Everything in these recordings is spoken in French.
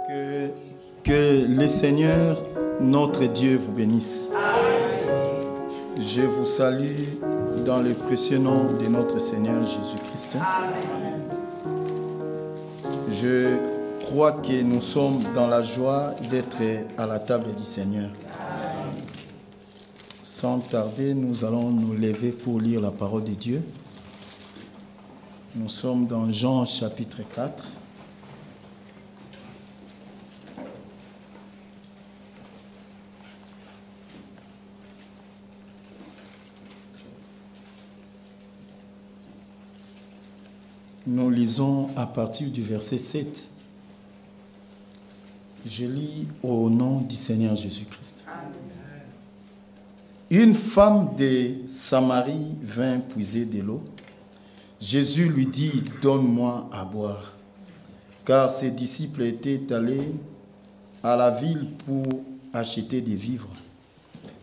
Que le Seigneur, notre Dieu, vous bénisse. Je vous salue dans le précieux nom de notre Seigneur Jésus-Christ. Je crois que nous sommes dans la joie d'être à la table du Seigneur. Sans tarder, nous allons nous lever pour lire la parole de Dieu. Nous sommes dans Jean chapitre 4. Nous lisons à partir du verset 7. Je lis au nom du Seigneur Jésus-Christ. Une femme de Samarie vint puiser de l'eau. Jésus lui dit, « Donne-moi à boire. » Car ses disciples étaient allés à la ville pour acheter des vivres.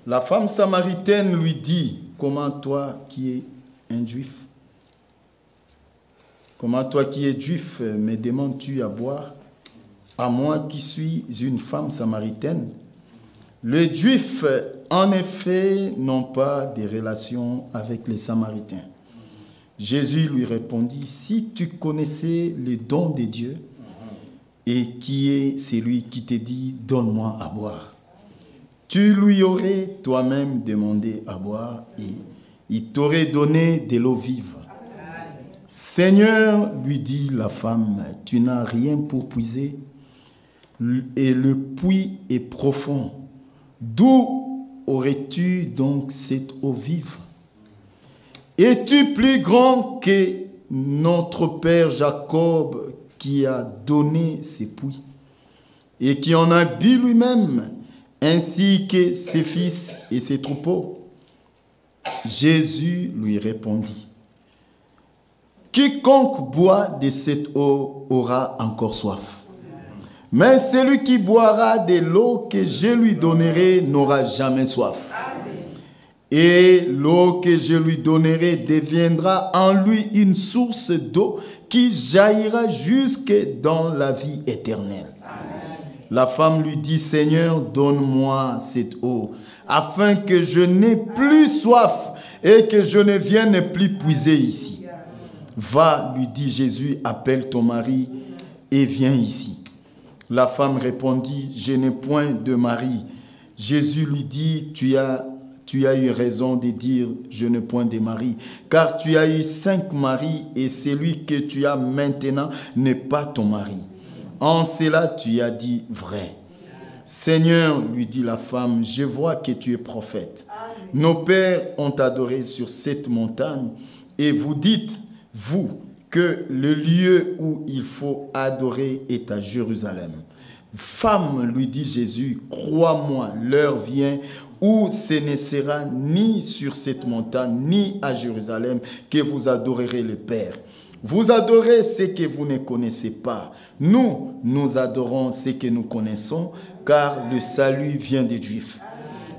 La femme samaritaine lui dit, « Comment toi qui es un juif, comment toi qui es juif me demandes-tu à boire, à moi qui suis une femme samaritaine? Les Juifs, en effet, n'ont pas de relation avec les Samaritains. » Jésus lui répondit, « Si tu connaissais les dons de Dieu, et qui est celui qui te dit, donne-moi à boire, tu lui aurais toi-même demandé à boire, et il t'aurait donné de l'eau vive. » Seigneur, lui dit la femme, tu n'as rien pour puiser, et le puits est profond. D'où aurais-tu donc cette eau vive? Es-tu plus grand que notre père Jacob qui a donné ces puits et qui en a bu lui-même, ainsi que ses fils et ses troupeaux? Jésus lui répondit, quiconque boit de cette eau aura encore soif. Mais celui qui boira de l'eau que je lui donnerai n'aura jamais soif. Et l'eau que je lui donnerai deviendra en lui une source d'eau qui jaillira jusque dans la vie éternelle. La femme lui dit, Seigneur, donne-moi cette eau, afin que je n'ai plus soif et que je ne vienne plus puiser ici. Va, lui dit Jésus, appelle ton mari et viens ici. La femme répondit, je n'ai point de mari. Jésus lui dit, tu as eu raison de dire, je n'ai point de mari, car tu as eu 5 maris et celui que tu as maintenant n'est pas ton mari. En cela, tu as dit vrai. Seigneur, lui dit la femme, je vois que tu es prophète. Nos pères ont adoré sur cette montagne et vous dites, vous, que le lieu où il faut adorer est à Jérusalem. Femme, lui dit Jésus, crois-moi, l'heure vient où ce ne sera ni sur cette montagne, ni à Jérusalem que vous adorerez le Père. Vous adorez ce que vous ne connaissez pas. Nous adorons ce que nous connaissons, car le salut vient des Juifs.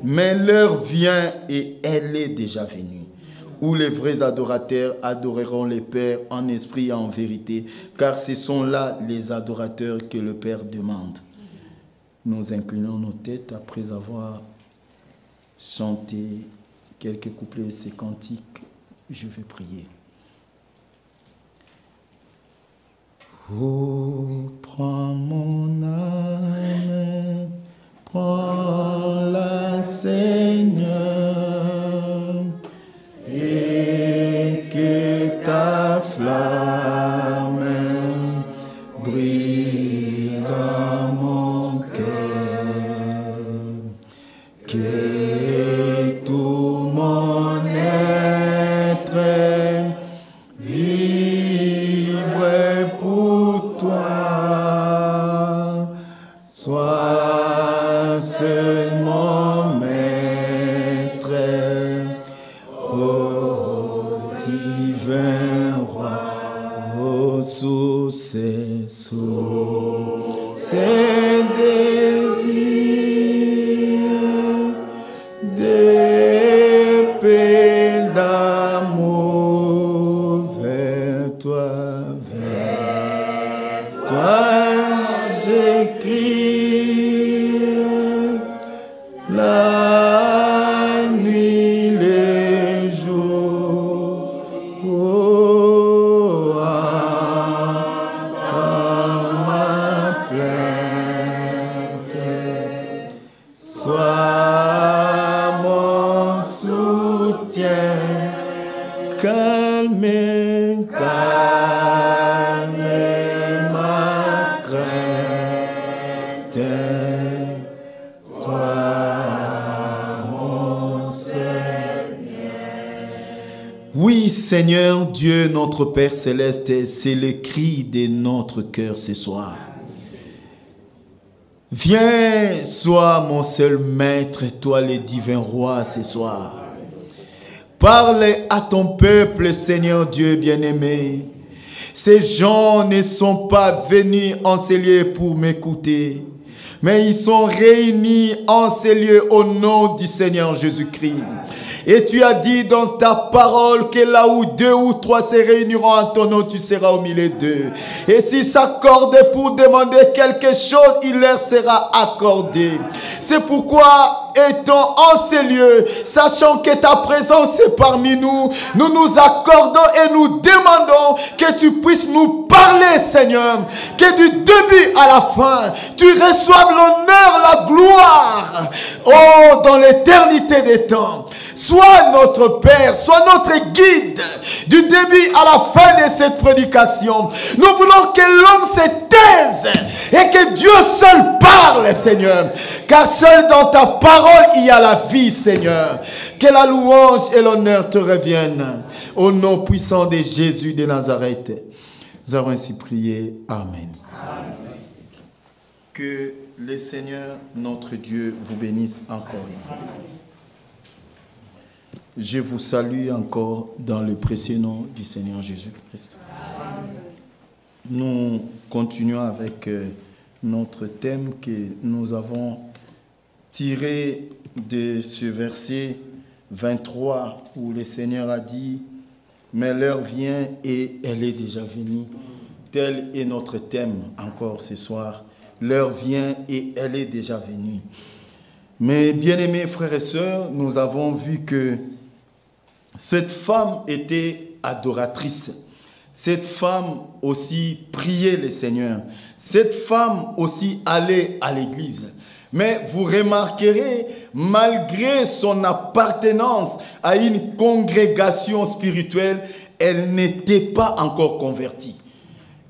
Mais l'heure vient et elle est déjà venue, où les vrais adorateurs adoreront le Père en esprit et en vérité, car ce sont là les adorateurs que le Père demande. Nous inclinons nos têtes après avoir chanté quelques couplets de ces cantiques. Je vais prier. Oh, prends mon âme, prends-la, Seigneur, et que ta flamme brille dans mon cœur, que tout mon être vive pour toi, sois seul mon maître, divin roi, ô source de vie, des paix d'amour vers toi, j'écris. Seigneur Dieu, notre Père Céleste, c'est le cri de notre cœur ce soir. Viens, sois mon seul maître, toi le divin roi ce soir. Parle à ton peuple, Seigneur Dieu bien-aimé. Ces gens ne sont pas venus en ces lieux pour m'écouter, mais ils sont réunis en ces lieux au nom du Seigneur Jésus-Christ. Et tu as dit dans ta parole que là où 2 ou 3 se réuniront en ton nom, tu seras au milieu d'eux. Et s'ils s'accordent pour demander quelque chose, il leur sera accordé. C'est pourquoi, étant en ces lieux, sachant que ta présence est parmi nous, nous nous accordons et nous demandons que tu puisses nous parler, Seigneur. Que du début à la fin, tu reçoives l'honneur, la gloire. Oh, dans l'éternité des temps. Sois notre Père, sois notre guide du début à la fin de cette prédication. Nous voulons que l'homme se taise et que Dieu seul parle, Seigneur. Car seul dans ta parole, il y a la vie, Seigneur. Que la louange et l'honneur te reviennent. Au nom puissant de Jésus de Nazareth. Nous avons ainsi prié. Amen. Amen. Que le Seigneur, notre Dieu, vous bénisse encore une fois. Je vous salue encore dans le précieux nom du Seigneur Jésus-Christ. Nous continuons avec notre thème que nous avons tiré de ce verset 23 où le Seigneur a dit « Mais l'heure vient et elle est déjà venue ». Tel est notre thème encore ce soir. L'heure vient et elle est déjà venue. Mais bien-aimés frères et sœurs, nous avons vu que cette femme était adoratrice. Cette femme aussi priait le Seigneur. Cette femme aussi allait à l'église. Mais vous remarquerez, malgré son appartenance à une congrégation spirituelle, elle n'était pas encore convertie.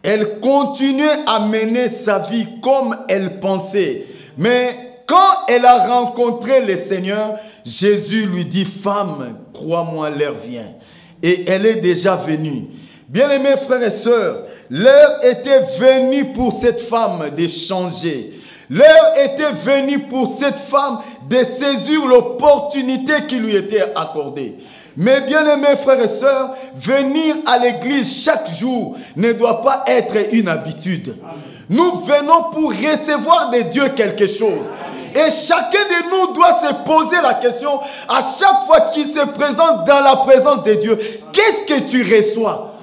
Elle continuait à mener sa vie comme elle pensait. Mais quand elle a rencontré le Seigneur, Jésus lui dit, « Femme, crois-moi, l'heure vient. » Et elle est déjà venue. Bien-aimés frères et sœurs, l'heure était venue pour cette femme de changer. L'heure était venue pour cette femme de saisir l'opportunité qui lui était accordée. Mais bien-aimés frères et sœurs, venir à l'église chaque jour ne doit pas être une habitude. Nous venons pour recevoir de Dieu quelque chose. Et chacun de nous doit se poser la question à chaque fois qu'il se présente dans la présence de Dieu. Qu'est-ce que tu reçois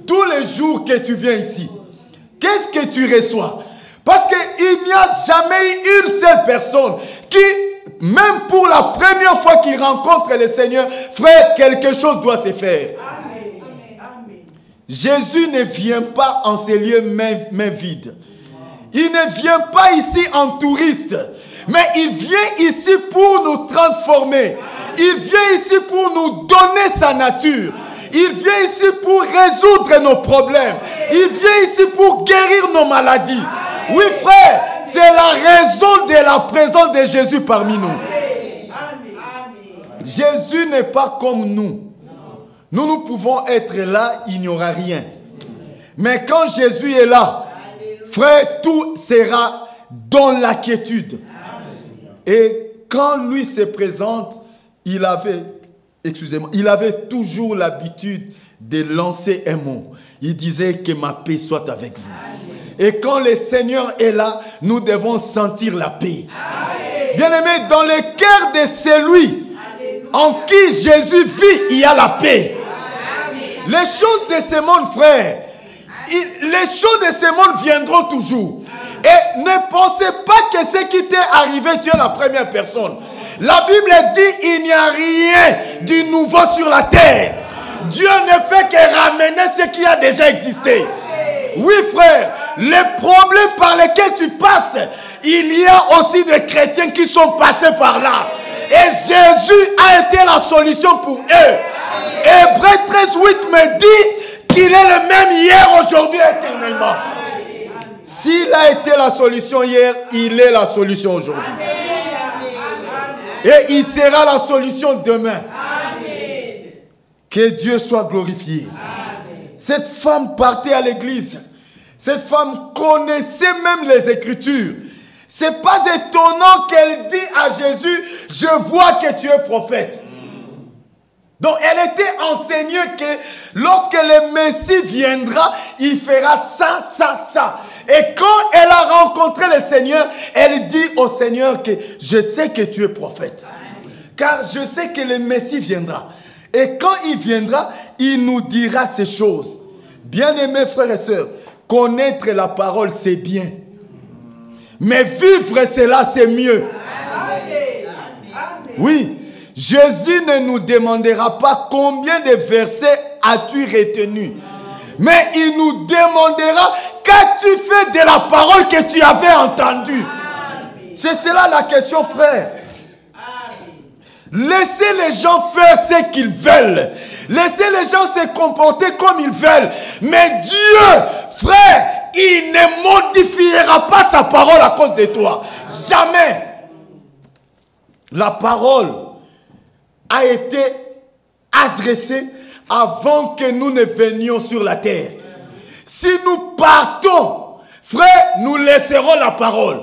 tous les jours que tu viens ici? Qu'est-ce que tu reçois? Parce qu'il n'y a jamais eu une seule personne qui, même pour la première fois qu'il rencontre le Seigneur, frère, quelque chose doit se faire. Amen. Amen. Jésus ne vient pas en ces lieux main vide. Il ne vient pas ici en touriste. Mais il vient ici pour nous transformer. Il vient ici pour nous donner sa nature. Il vient ici pour résoudre nos problèmes. Il vient ici pour guérir nos maladies. Oui, frère, c'est la raison de la présence de Jésus parmi nous. Jésus n'est pas comme nous. Nous pouvons être là, il n'y aura rien. Mais quand Jésus est là, frère, tout sera dans la quiétude. Et quand lui se présente, il avait toujours l'habitude de lancer un mot. Il disait que ma paix soit avec vous. Et quand le Seigneur est là, nous devons sentir la paix. Bien-aimés, dans le cœur de celui en qui Jésus vit, il y a la paix. Les choses de ce monde, frère, les choses de ce monde viendront toujours. Et ne pensez pas que ce qui t'est arrivé, tu es la première personne. La Bible dit il n'y a rien de nouveau sur la terre. Dieu ne fait que ramener ce qui a déjà existé. Oui, frère, les problèmes par lesquels tu passes, il y a aussi des chrétiens qui sont passés par là. Et Jésus a été la solution pour eux. Hébreux 13:8 me dit qu'il est le même hier, aujourd'hui, éternellement. S'il a été la solution hier, il est la solution aujourd'hui. Et il sera la solution demain. Que Dieu soit glorifié. Amen. Cette femme partait à l'église. Cette femme connaissait même les Écritures. C'est pas étonnant qu'elle dit à Jésus, je vois que tu es prophète. Donc elle était enseignée que lorsque le Messie viendra, il fera ça, ça, ça. Et quand elle a rencontré le Seigneur, elle dit au Seigneur que je sais que tu es prophète. Car je sais que le Messie viendra. Et quand il viendra, il nous dira ces choses. Bien-aimés frères et sœurs, connaître la parole c'est bien. Mais vivre cela c'est mieux. Oui. Jésus ne nous demandera pas combien de versets as-tu retenu. Mais il nous demandera qu'as-tu fait de la parole que tu avais entendue. C'est cela la question, frère. Laissez les gens faire ce qu'ils veulent. Laissez les gens se comporter comme ils veulent. Mais Dieu, frère, il ne modifiera pas sa parole à cause de toi. Jamais. La parole a été adressé avant que nous ne venions sur la terre. Si nous partons, frère, nous laisserons la parole.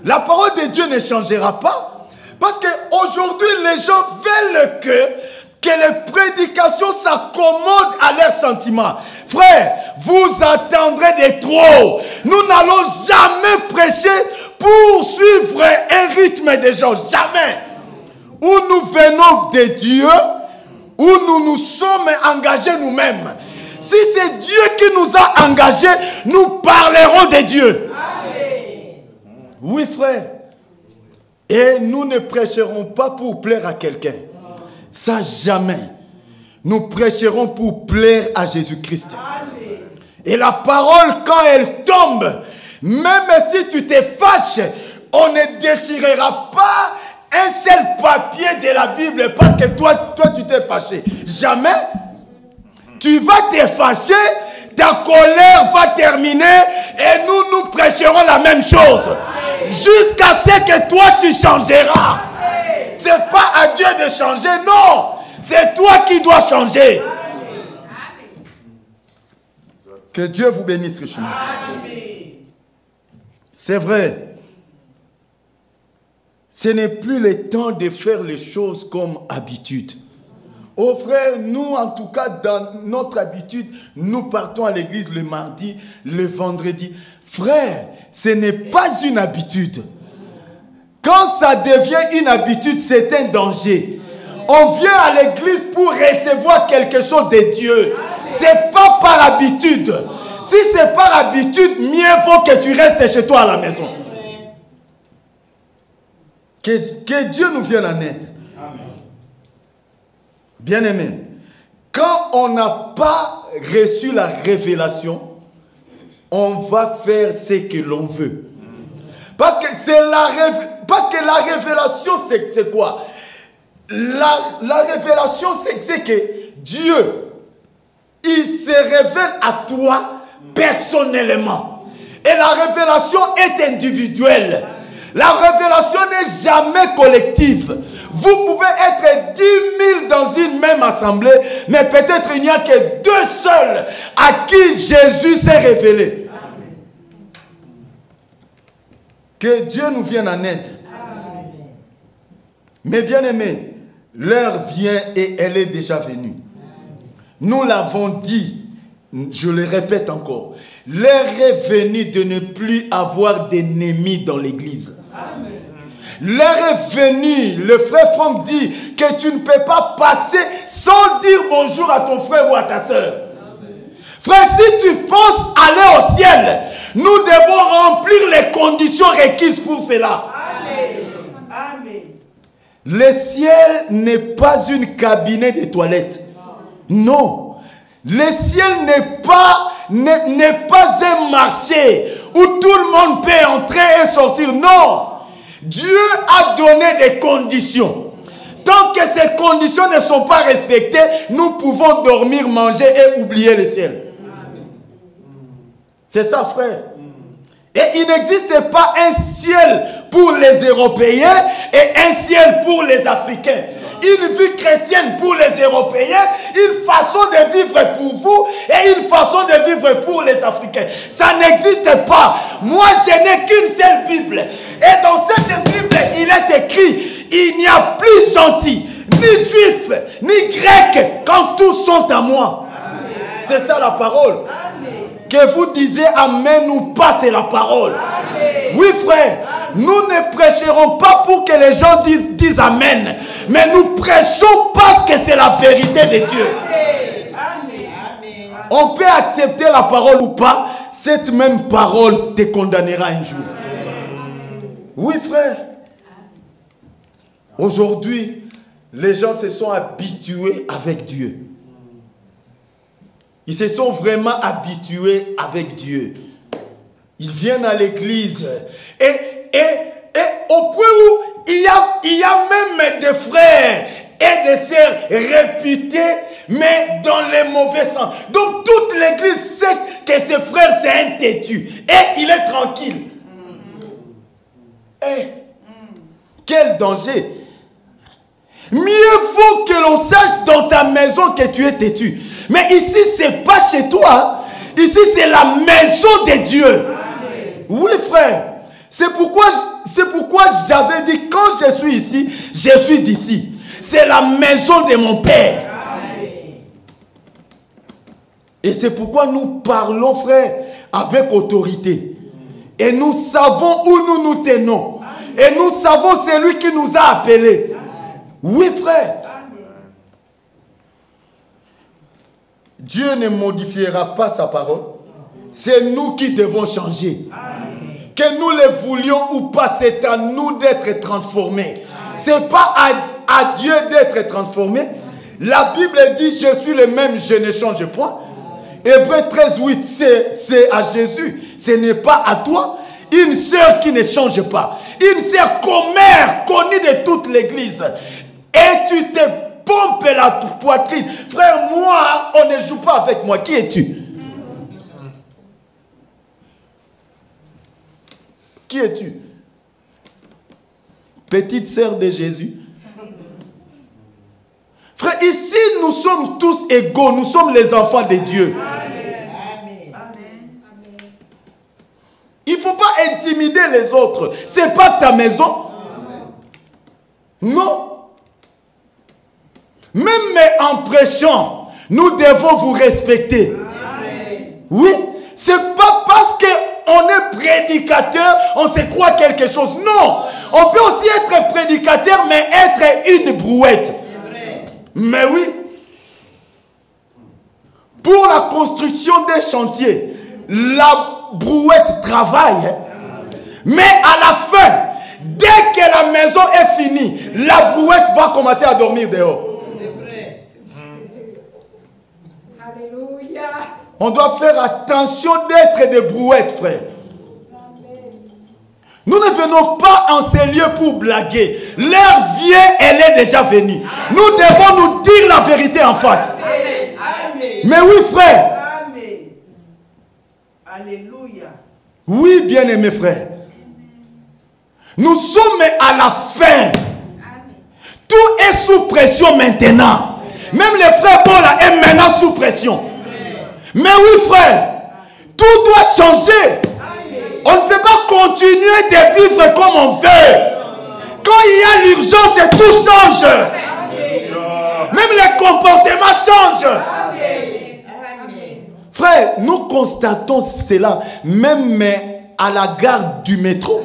La parole de Dieu ne changera pas. Parce qu'aujourd'hui, les gens veulent que les prédications s'accommodent à leurs sentiments. Frère, vous attendrez de trop. Nous n'allons jamais prêcher pour suivre un rythme des gens. Jamais. Où nous venons de Dieu, où nous nous sommes engagés nous-mêmes. Si c'est Dieu qui nous a engagés, nous parlerons de Dieu. Amen. Oui, frère. Et nous ne prêcherons pas pour plaire à quelqu'un. Ça, jamais. Nous prêcherons pour plaire à Jésus-Christ. Et la parole, quand elle tombe, même si tu te fâches, on ne déchirera pas un seul papier de la Bible parce que toi tu t'es fâché. Jamais. Tu vas te fâcher, ta colère va terminer et nous prêcherons la même chose. Jusqu'à ce que toi tu changeras. C'est pas à Dieu de changer, non. C'est toi qui dois changer. Que Dieu vous bénisse richement. C'est vrai. Ce n'est plus le temps de faire les choses comme habitude. Oh frère, nous en tout cas dans notre habitude, nous partons à l'église le mardi, le vendredi. Frère, ce n'est pas une habitude. Quand ça devient une habitude, c'est un danger. On vient à l'église pour recevoir quelque chose de Dieu. Ce n'est pas par habitude. Si c'est par habitude, mieux vaut que tu restes chez toi à la maison. Que Dieu nous vienne en aide. Bien-aimé, quand on n'a pas reçu la révélation, on va faire ce que l'on veut. Parce que la révélation, c'est quoi? La révélation, c'est que Dieu, il se révèle à toi personnellement. Et la révélation est individuelle. La révélation n'est jamais collective. Vous pouvez être 10 000 dans une même assemblée, mais peut-être il n'y a que 2 seuls à qui Jésus s'est révélé. Amen. Que Dieu nous vienne en aide. Amen. Mais bien aimés, l'heure vient et elle est déjà venue. Nous l'avons dit, je le répète encore, l'heure est venue de ne plus avoir d'ennemis dans l'église. L'heure est venue, le frère Franck dit que tu ne peux pas passer sans dire bonjour à ton frère ou à ta soeur. Frère, si tu penses aller au ciel, nous devons remplir les conditions requises pour cela. Amen. Le ciel n'est pas une cabinet de toilettes. Non. Le ciel n'est pas un marché où tout le monde peut entrer et sortir. Non. Dieu a donné des conditions. Tant que ces conditions ne sont pas respectées, nous pouvons dormir, manger et oublier le ciel. C'est ça, frère. Et il n'existe pas un ciel pour les Européens et un ciel pour les Africains. une vie chrétienne pour les Européens, une façon de vivre pour vous et une façon de vivre pour les Africains. Ça n'existe pas. Moi, je n'ai qu'une seule Bible. Et dans cette Bible, il est écrit, il n'y a plus gentil, ni juif, ni grec, quand tous sont à moi. C'est ça la parole. Amen. Que vous disiez amen ou pas, c'est la parole. Amen. Oui, frère, nous ne prêcherons pas pour que les gens disent amen, mais nous prêchons parce que c'est la vérité de Dieu. Amen. On peut accepter la parole ou pas, cette même parole te condamnera un jour. Amen. Oui, frère. Aujourd'hui, les gens se sont habitués avec Dieu. Ils se sont vraiment habitués avec Dieu. Ils viennent à l'église. Et au point où il y a même des frères et des sœurs réputés, mais dans les mauvais sens. Donc toute l'église sait que ce frère c'est un têtu. Et il est tranquille. Et quel danger! Mieux vaut que l'on sache dans ta maison que tu es têtu. Mais ici, ce n'est pas chez toi. Ici, c'est la maison de Dieu. Amen. Oui, frère. C'est pourquoi j'avais dit, quand je suis ici, je suis d'ici. C'est la maison de mon Père. Amen. Et c'est pourquoi nous parlons, frère, avec autorité. Et nous savons où nous nous tenons. Et nous savons celui qui nous a appelés. Oui, frère. Dieu ne modifiera pas sa parole. C'est nous qui devons changer. Amen. Que nous le voulions ou pas, c'est à nous d'être transformés. Ce n'est pas à Dieu d'être transformé. La Bible dit, je suis le même, je ne change point. Hébreux 13:8, c'est à Jésus. Ce n'est pas à toi. Une sœur qui ne change pas. Une sœur commère, connue de toute l'église. Et tu te pompes la poitrine. Frère, moi, on ne joue pas avec moi. Qui es-tu? Qui es-tu? Petite sœur de Jésus. Frère, ici, nous sommes tous égaux. Nous sommes les enfants de Dieu. Amen. Il ne faut pas intimider les autres. Ce n'est pas ta maison. Non. Même en prêchant, nous devons vous respecter. Amen. Oui, c'est pas parce qu'on est prédicateur, on se croit quelque chose. Non, on peut aussi être prédicateur, mais être une brouette. Mais oui, pour la construction des chantiers, la brouette travaille. Mais à la fin, dès que la maison est finie, la brouette va commencer à dormir dehors. On doit faire attention d'être des brouettes, frère. Nous ne venons pas en ces lieux pour blaguer. L'heure vient, elle est déjà venue. Nous devons nous dire la vérité en face. Amen. Mais oui, frère. Amen. Alléluia. Oui, bien-aimés frères. Nous sommes à la fin. Tout est sous pression maintenant. Même les frères Paul est maintenant sous pression. Mais oui, frère, tout doit changer. On ne peut pas continuer de vivre comme on veut. Quand il y a l'urgence, tout change. Même les comportements changent. Frère, nous constatons cela même à la gare du métro.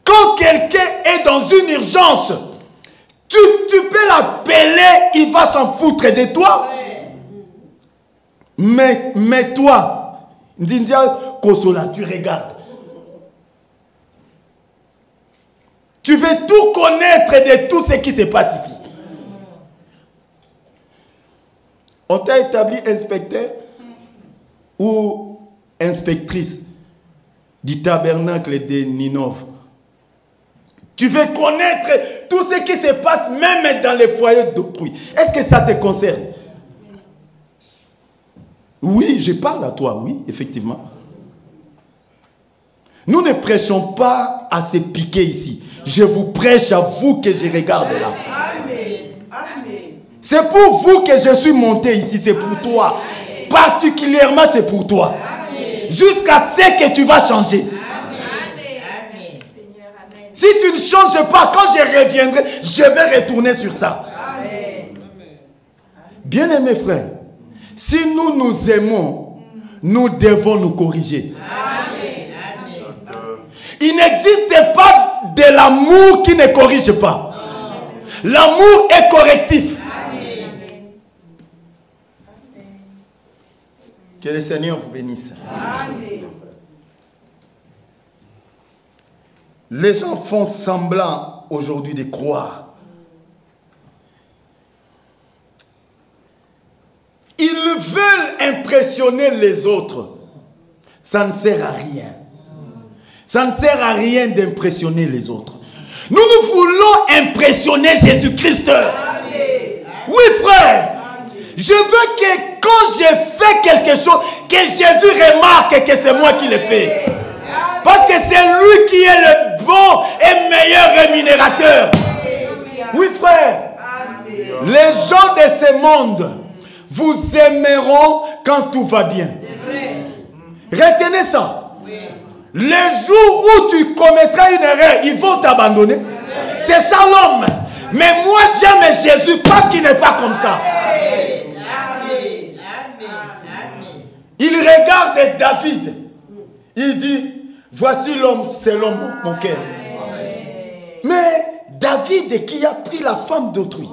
Quand quelqu'un est dans une urgence, tu peux l'appeler, il va s'en foutre de toi. Mais toi, Ndindia Kosola, tu regardes. Tu veux tout connaître de tout ce qui se passe ici. On t'a établi inspecteur ou inspectrice du tabernacle de Ninove. Tu veux connaître tout ce qui se passe même dans les foyers d'autrui. Est-ce que ça te concerne? Oui, je parle à toi, oui, effectivement. Nous ne prêchons pas à se piquer ici. Je vous prêche à vous que je regarde là. Amen. C'est pour vous que je suis monté ici, c'est pour toi. Particulièrement, c'est pour toi. Jusqu'à ce que tu vas changer. Si tu ne changes pas, quand je reviendrai, je vais retourner sur ça. Bien-aimés frères, si nous nous aimons, nous devons nous corriger. Il n'existe pas de l'amour qui ne corrige pas. L'amour est correctif. Que le Seigneur vous bénisse. Amen. Les gens font semblant aujourd'hui de croire. Ils veulent impressionner les autres. Ça ne sert à rien. Ça ne sert à rien d'impressionner les autres. Nous voulons impressionner Jésus-Christ. Oui, frère. Je veux que quand je fais quelque chose, que Jésus remarque que c'est moi qui l'ai fait. Parce que c'est lui qui est le bon et meilleur rémunérateur. Oui, frère. Les gens de ce monde vous aimeront quand tout va bien. Retenez ça. Le jour où tu commettras une erreur, ils vont t'abandonner. C'est ça l'homme. Mais moi j'aime Jésus parce qu'il n'est pas comme ça. Il regarde David. Il dit, voici l'homme selon mon cœur. Mais David qui a pris la femme d'autrui.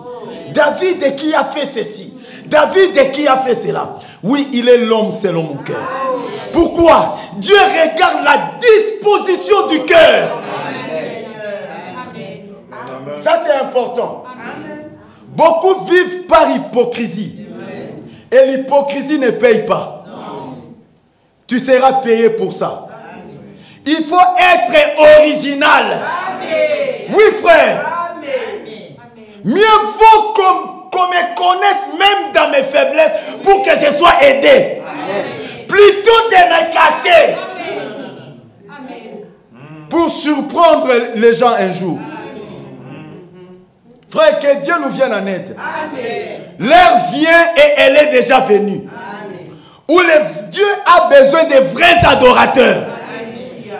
David qui a fait ceci. David qui a fait cela. Oui, il est l'homme selon mon cœur. Pourquoi? Dieu regarde la disposition du cœur. Ça c'est important. Beaucoup vivent par hypocrisie. Et l'hypocrisie ne paye pas. Tu seras payé pour ça. Il faut être original. Oui, frère. Mieux vaut qu'on me connaisse même dans mes faiblesses pour que je sois aidé. Plutôt de me cacher. Pour surprendre les gens un jour. Frère, que Dieu nous vienne en aide. L'heure vient et elle est déjà venue. Où Dieu a besoin de vrais adorateurs.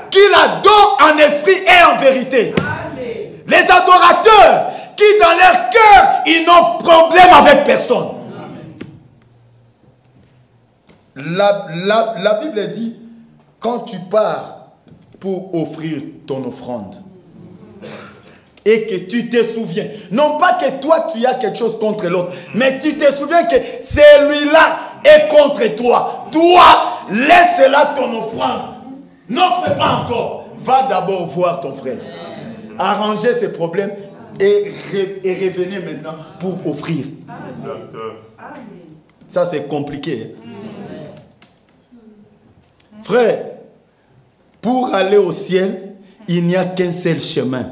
Qu'il adore en esprit et en vérité. Les adorateurs qui dans leur cœur, ils n'ont problème avec personne. La Bible dit, quand tu pars pour offrir ton offrande, et que tu te souviens, non pas que toi tu as quelque chose contre l'autre, mais tu te souviens que celui-là est contre toi. Toi, laisse là ton offrande. N'offre pas encore. Va d'abord voir ton frère. Arranger ses problèmes et revenir maintenant pour offrir. Ça c'est compliqué. Frère, pour aller au ciel, il n'y a qu'un seul chemin.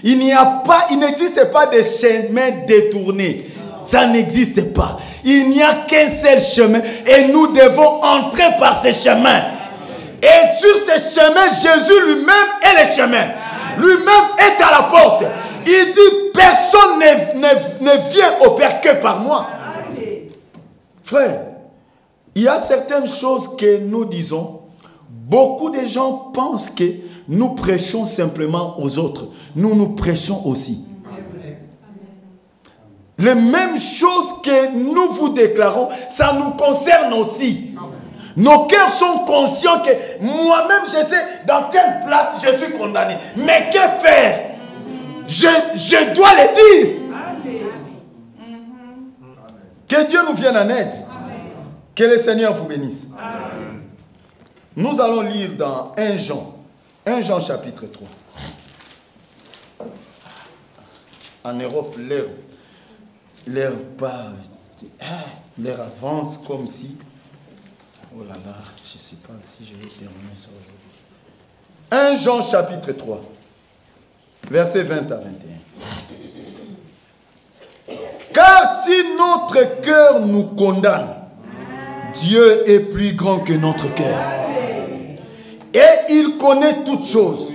Il n'existe pas de chemin détourné. Ça n'existe pas. Il n'y a qu'un seul chemin et nous devons entrer par ce chemin. Et sur ce chemin, Jésus lui-même est le chemin. Lui-même est à la porte. Il dit, personne ne vient au Père que par moi. Frère, il y a certaines choses que nous disons. Beaucoup de gens pensent que nous prêchons simplement aux autres. Nous prêchons aussi. Les mêmes choses que nous vous déclarons, ça nous concerne aussi. Nos cœurs sont conscients que moi-même, je sais dans quelle place je suis condamné. Mais que faire? Je dois le dire. Que Dieu nous vienne en aide. Que le Seigneur vous bénisse. Nous allons lire dans 1 Jean chapitre 3. En Europe, l'air avance comme si... Oh là là, je ne sais pas si je vais terminer ça aujourd'hui. 1 Jean chapitre 3, versets 20 à 21. Car si notre cœur nous condamne, Dieu est plus grand que notre cœur. Et il connaît toutes choses.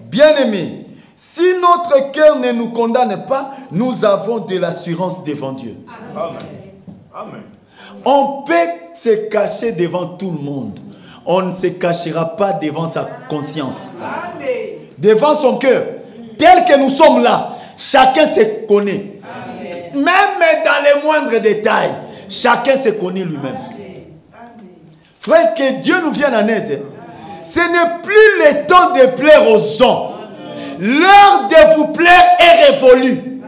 Bien-aimés, Si notre cœur ne nous condamne pas, nous avons de l'assurance devant Dieu. Amen. Amen. On peut se cacher devant tout le monde. On ne se cachera pas devant sa conscience. Amen. Devant son cœur. Tel que nous sommes là, chacun se connaît. Amen. Même dans les moindres détails, chacun se connaît lui-même. Frère, que Dieu nous vienne en aide. Ce n'est plus le temps de plaire aux gens. L'heure de vous plaire est révolue.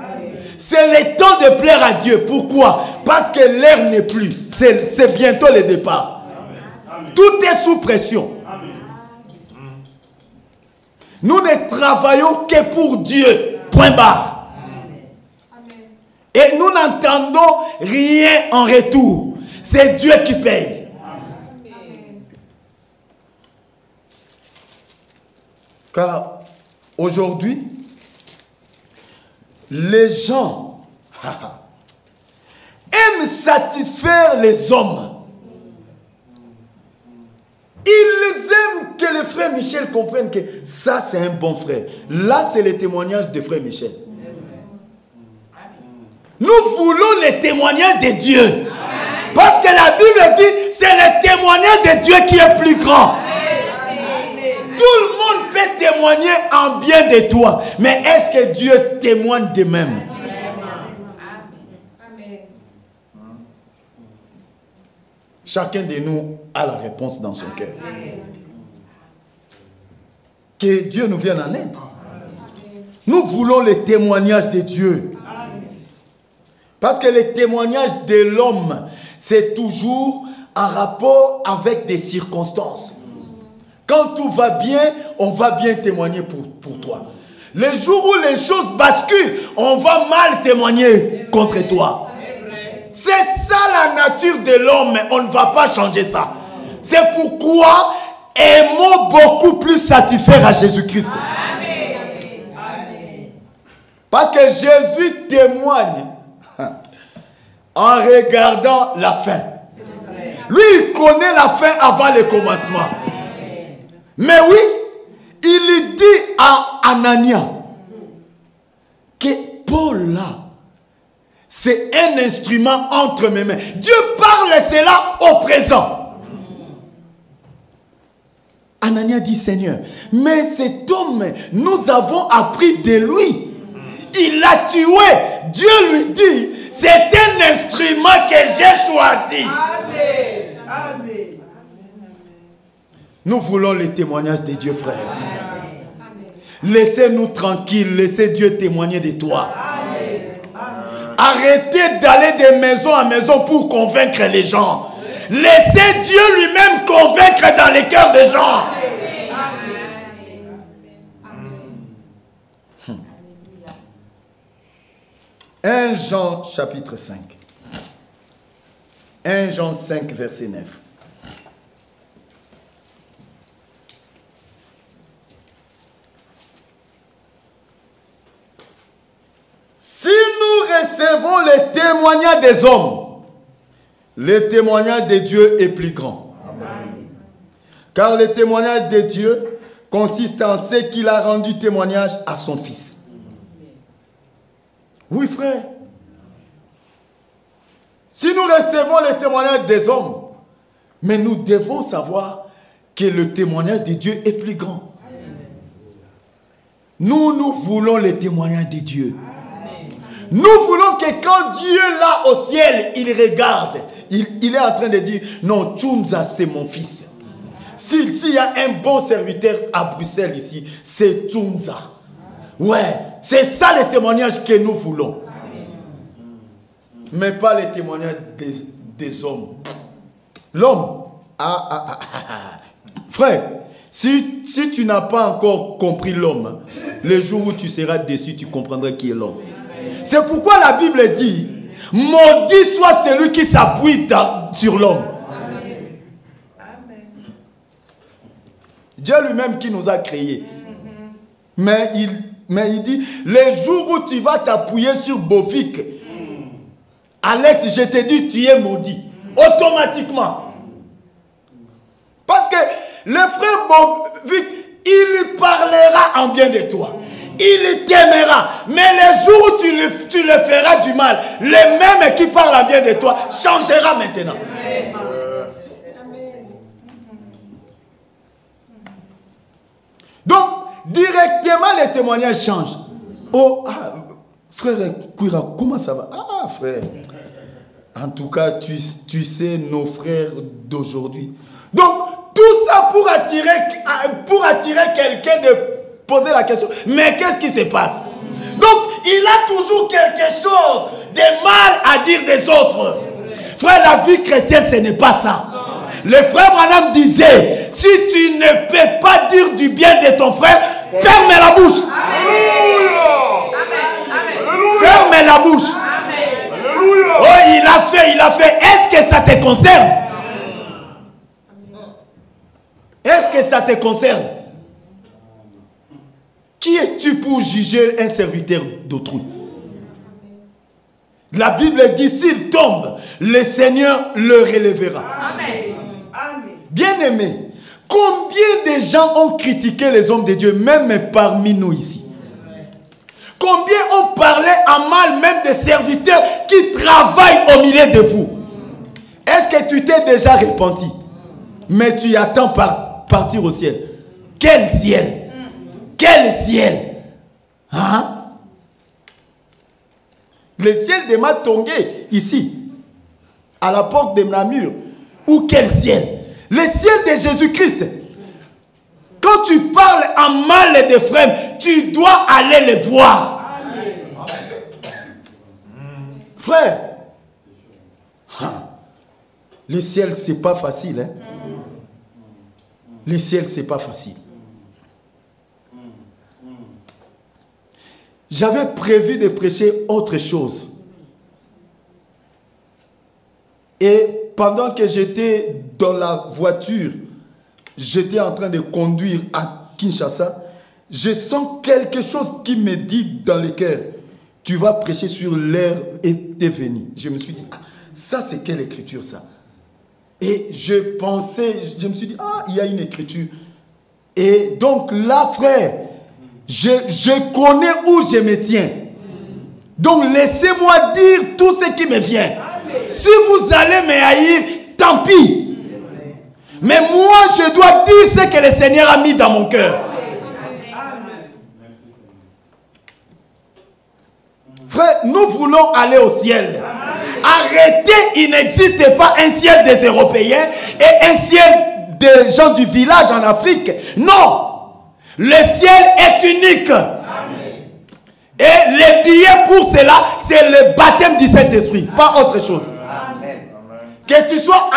C'est le temps de plaire à Dieu. Pourquoi? Parce que l'heure n'est plus. C'est bientôt le départ. Tout est sous pression. Nous ne travaillons que pour Dieu. Point barre. Et nous n'entendons rien en retour. C'est Dieu qui paye. Car aujourd'hui, les gens aiment satisfaire les hommes. Ils aiment que le frère Michel comprenne que ça c'est un bon frère. Là c'est le témoignage de frère Michel. Nous voulons le témoignage de Dieu. Parce que la Bible dit c'est le témoignage de Dieu qui est plus grand. Tout le monde peut témoigner en bien de toi. Mais est-ce que Dieu témoigne de même? Chacun de nous a la réponse dans son cœur. Que Dieu nous vienne en aide. Nous voulons le témoignage de Dieu. Parce que le témoignage de l'homme, c'est toujours en rapport avec des circonstances. Quand tout va bien, on va bien témoigner pour toi. Le jour où les choses basculent, on va mal témoigner contre toi. C'est ça la nature de l'homme, on ne va pas changer ça. C'est pourquoi aimons beaucoup plus satisfaire à Jésus-Christ. Parce que Jésus témoigne en regardant la fin. Lui, il connaît la fin avant le commencement. Mais oui, il dit à Anania que Paul là, c'est un instrument entre mes mains. Dieu parle cela au présent. Anania dit, Seigneur, mais cet homme, nous avons appris de lui. Il l'a tué. Dieu lui dit, c'est un instrument que j'ai choisi. Amen. Amen. Nous voulons les témoignages de Dieu, frère. Laissez-nous tranquilles. Laissez Dieu témoigner de toi. Arrêtez d'aller de maison en maison pour convaincre les gens. Laissez Dieu lui-même convaincre dans les cœurs des gens. 1 Jean chapitre 5. 1 Jean 5 verset 9. Si nous recevons les témoignages des hommes, le témoignage de Dieu est plus grand. Amen. Car le témoignage de Dieu consiste en ce qu'il a rendu témoignage à son Fils. Oui, frère. Si nous recevons les témoignages des hommes, mais nous devons savoir que le témoignage de Dieu est plus grand. Nous voulons les témoignages de Dieu. Nous voulons que quand Dieu là au ciel, il regarde, il est en train de dire, non, Tchounza c'est mon fils. S'il y a un bon serviteur à Bruxelles ici, c'est Tchounza. Ouais, c'est ça le témoignage que nous voulons. Mais pas les témoignages des hommes. L'homme, frère, si tu n'as pas encore compris l'homme, le jour où tu seras déçu, tu comprendras qui est l'homme. C'est pourquoi la Bible dit, maudit soit celui qui s'appuie sur l'homme. Dieu lui-même qui nous a créés. Mais il dit, les jours où tu vas t'appuyer sur Bovic, Alex, je te dis, tu es maudit. Automatiquement. Parce que le frère Bovic, il parlera en bien de toi. il t'aimera. Mais les jours où tu le feras du mal, le même qui parle bien de toi changera maintenant. Donc, directement, les témoignages changent. Oh, frère Kouira, comment ça va? Ah, frère. En tout cas, tu sais, nos frères d'aujourd'hui. Donc, tout ça pour attirer quelqu'un de poser la question. Mais qu'est-ce qui se passe? Donc, il a toujours quelque chose de mal à dire des autres. Frère, la vie chrétienne, ce n'est pas ça. Le frère Branham disait, si tu ne peux pas dire du bien de ton frère, ferme la bouche. Ferme la bouche. Oh, il a fait. Est-ce que ça te concerne? Est-ce que ça te concerne? Qui es-tu pour juger un serviteur d'autrui? La Bible dit, s'il tombe, le Seigneur le relèvera. Bien-aimés, combien de gens ont critiqué les hommes de Dieu, même parmi nous ici? Combien ont parlé en mal même des serviteurs qui travaillent au milieu de vous? Est-ce que tu t'es déjà repenti? Mais tu attends partir au ciel. Quel ciel? Quel ciel? Hein? Le ciel de Matongé, ici, à la porte de Namur. Ou quel ciel? Le ciel de Jésus-Christ. Quand tu parles en mal des frères, tu dois aller les voir. Frère, le ciel, c'est pas facile. Hein? Le ciel, c'est pas facile. J'avais prévu de prêcher autre chose. Et pendant que j'étais dans la voiture, j'étais en train de conduire à Kinshasa, je sens quelque chose qui me dit dans le cœur, tu vas prêcher sur l'heure est venue. Je me suis dit, ça c'est quelle écriture ça? Et je pensais, je me suis dit, il y a une écriture. Et donc là, frère, je connais où je me tiens. Donc laissez-moi dire tout ce qui me vient. Si vous allez me haïr, tant pis. Mais moi, je dois dire ce que le Seigneur a mis dans mon cœur. Frère, nous voulons aller au ciel. Arrêtez, il n'existe pas un ciel des Européens et un ciel des gens du village en Afrique. Non. Le ciel est unique. Et le billet pour cela, c'est le baptême du Saint-Esprit, pas autre chose. Que tu sois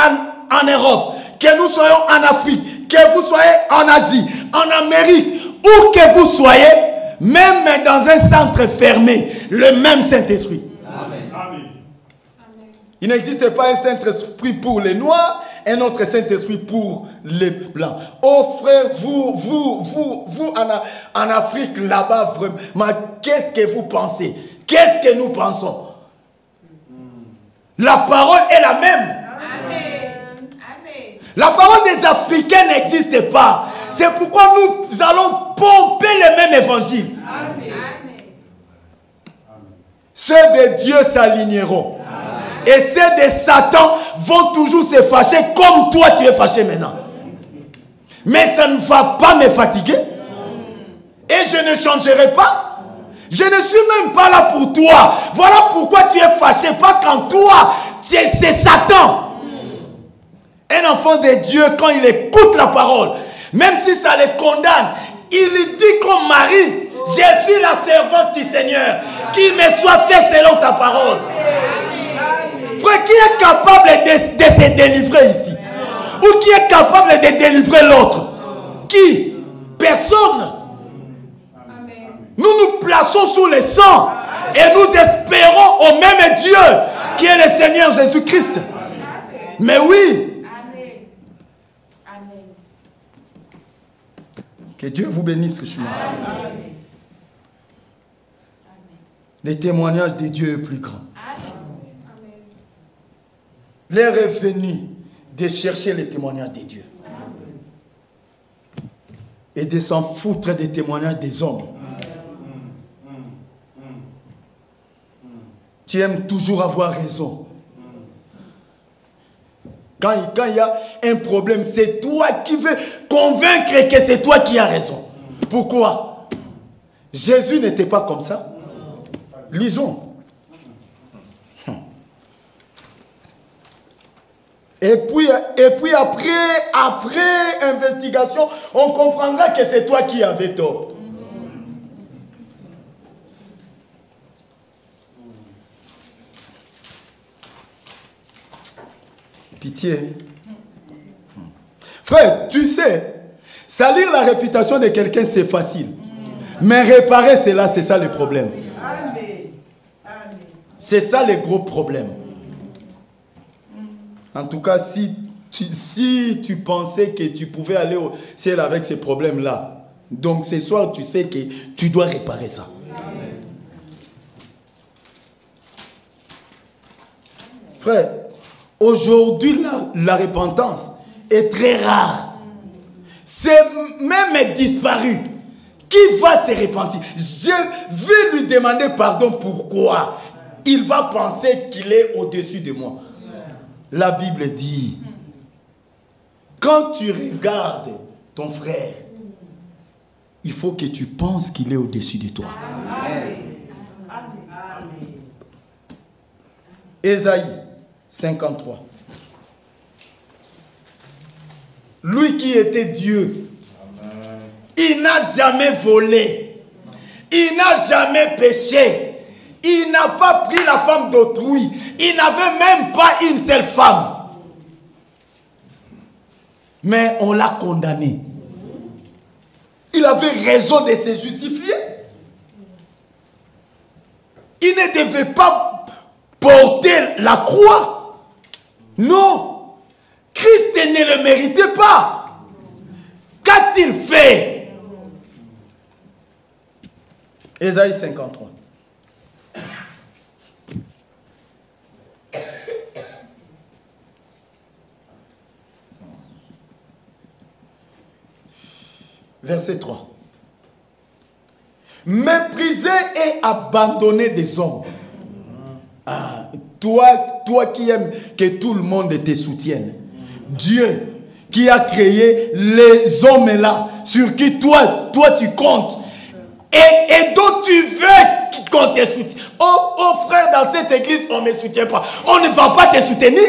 en Europe, que nous soyons en Afrique, que vous soyez en Asie, en Amérique, où que vous soyez, même dans un centre fermé, le même Saint-Esprit. Il n'existe pas un Saint-Esprit pour les Noirs, un autre Saint-Esprit pour les Blancs. Oh frère, vous en Afrique, là-bas, vraiment, qu'est-ce que vous pensez? Qu'est-ce que nous pensons? La parole est la même. La parole des Africains n'existe pas. C'est pourquoi nous allons pomper le même évangile. Ceux de Dieu s'aligneront. Et ceux de Satan vont toujours se fâcher comme toi tu es fâché maintenant. Mais ça ne va pas me fatiguer. Et je ne changerai pas. Je ne suis même pas là pour toi. Voilà pourquoi tu es fâché. Parce qu'en toi, c'est Satan. Un enfant de Dieu, quand il écoute la parole, même si ça le condamne, il dit comme Marie, je suis la servante du Seigneur, qu'il me soit fait selon ta parole. Frère, qui est capable de se délivrer ici? Ou qui est capable de délivrer l'autre? Qui? Personne. Nous nous plaçons sous le sang et nous espérons au même Dieu qui est le Seigneur Jésus-Christ. Mais oui. Que Dieu vous bénisse richement. Le témoignage de Dieu est plus grand. L'heure est venue de chercher les témoignages de Dieu. Et de s'en foutre des témoignages des hommes. Tu aimes toujours avoir raison. Quand il y a un problème, c'est toi qui veux convaincre que c'est toi qui as raison. Pourquoi? Jésus n'était pas comme ça. Lisons. Et puis après investigation, on comprendra que c'est toi qui avais tort. Pitié. Frère, tu sais, salir la réputation de quelqu'un, c'est facile. Mais réparer cela, c'est ça le problème. C'est ça le gros problème. En tout cas, si tu pensais que tu pouvais aller au ciel avec ces problèmes-là, donc ce soir, tu sais que tu dois réparer ça. Frère, aujourd'hui, la repentance est très rare. C'est même disparu. Qui va se repentir? Je vais lui demander pardon. Pourquoi? Il va penser qu'il est au-dessus de moi. La Bible dit, quand tu regardes ton frère, il faut que tu penses qu'il est au-dessus de toi. Ésaïe 53. Lui qui était Dieu, il n'a jamais volé, il n'a jamais péché, il n'a pas pris la femme d'autrui, il n'avait même pas une seule femme. Mais on l'a condamné. Il avait raison de se justifier. Il ne devait pas porter la croix. Non. Christ ne le méritait pas. Qu'a-t-il fait? Ésaïe 53. Verset 3. Mépriser et abandonner des hommes. Ah, toi qui aimes que tout le monde te soutienne. Dieu qui a créé les hommes là, sur qui toi tu comptes. Et dont tu veux qu'on te soutienne. Oh frère, dans cette église, on ne me soutient pas. On ne va pas te soutenir.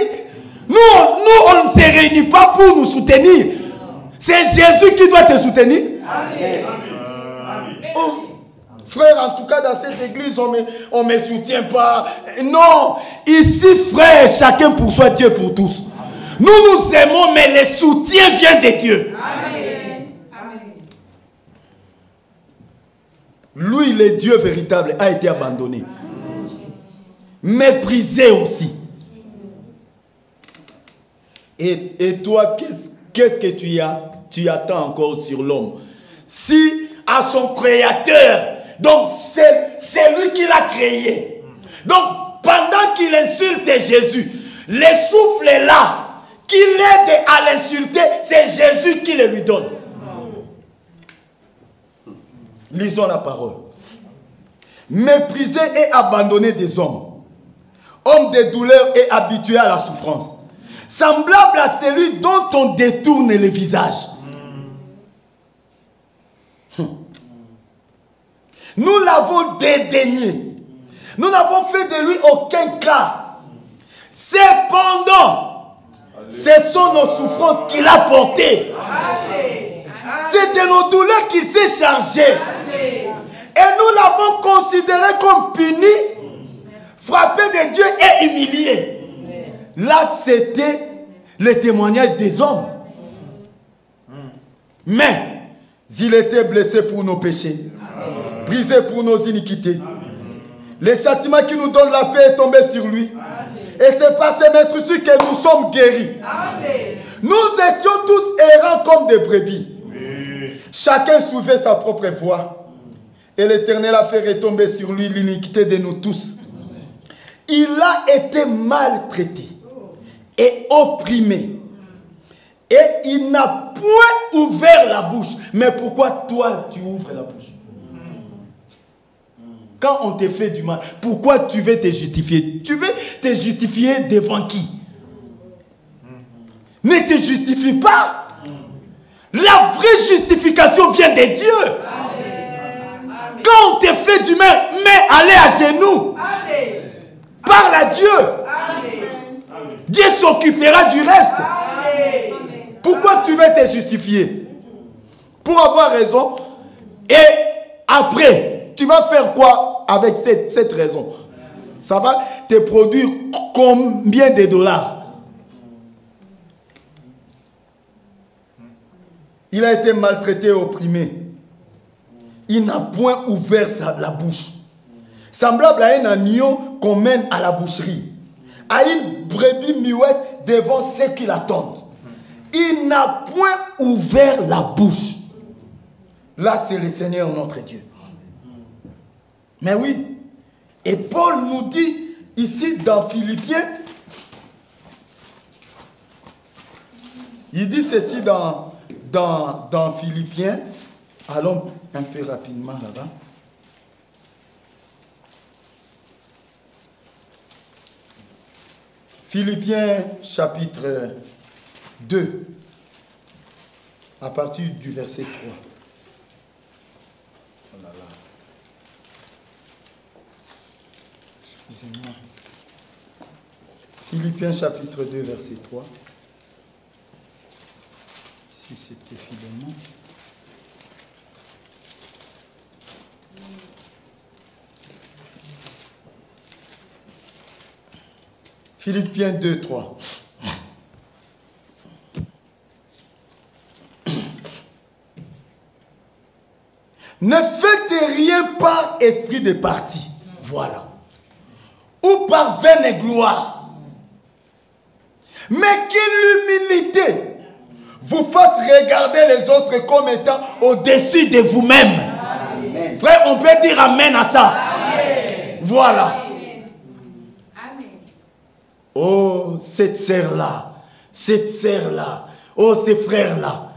Nous, on ne se réunit pas pour nous soutenir. C'est Jésus qui doit te soutenir. Amen. Oh, frère, en tout cas, dans cette église, on ne me soutient pas. Non, ici, frère, chacun pour soi, Dieu pour tous. Nous aimons, mais le soutien vient de Dieu. Amen. Lui, le Dieu véritable, a été abandonné. Méprisé aussi. Et toi, qu'est-ce que tu attends encore sur l'homme? Si à son créateur, donc c'est lui qui l'a créé. Donc pendant qu'il insulte Jésus, le souffle là, qui l'aide à l'insulter, c'est Jésus qui le lui donne. Lisons la parole. Mépriser et abandonner des hommes. Homme de douleur et habitué à la souffrance. Semblable à celui dont on détourne le visage. Nous l'avons dédaigné. Nous n'avons fait de lui aucun cas. Cependant, ce sont nos souffrances qu'il a portées. C'est de nos douleurs qu'il s'est chargé. Et nous l'avons considéré comme puni, frappé de Dieu et humilié. Là, c'était le témoignage des hommes. Mais, il était blessé pour nos péchés, brisé pour nos iniquités. Le châtiment qui nous donne la paix est tombé sur lui. Et c'est par ses maîtresses que nous sommes guéris. Nous étions tous errants comme des brebis. Chacun soulevait sa propre voix. Et l'Éternel a fait retomber sur lui l'iniquité de nous tous. Il a été maltraité et opprimé. Et il n'a point ouvert la bouche. Mais pourquoi toi tu ouvres la bouche? Quand on te fait du mal, pourquoi tu veux te justifier? Tu veux te justifier devant qui? Ne te justifie pas. La vraie justification vient de Dieu. Amen. Quand on te fait du mal, mais allez à genoux. Amen. Parle à Dieu. Amen. Dieu s'occupera du reste. Amen. Pourquoi tu veux te justifier? Pour avoir raison. Et après, tu vas faire quoi avec cette raison? Ça va te produire combien de dollars? Il a été maltraité et opprimé. Il n'a point ouvert la bouche. Semblable à un agneau qu'on mène à la boucherie, à une brebis muette devant ceux qui l'attendent. Il n'a point ouvert la bouche. Là, c'est le Seigneur notre Dieu. Mais oui. Et Paul nous dit ici dans Philippiens, il dit ceci dans Philippiens. Allons un peu rapidement là-bas. Philippiens chapitre 2, à partir du verset 3. Oh là là. Excusez-moi. Philippiens chapitre 2, verset 3. Si c'était Philémon. Philippiens 2, 3. Ne faites rien par esprit de parti. Voilà. Ou par vaine gloire. Mais que l'humilité vous fasse regarder les autres comme étant au-dessus de vous-même. Frère, on peut dire amen à ça. Amen. Voilà. Oh, cette sœur-là, oh, ces frères-là,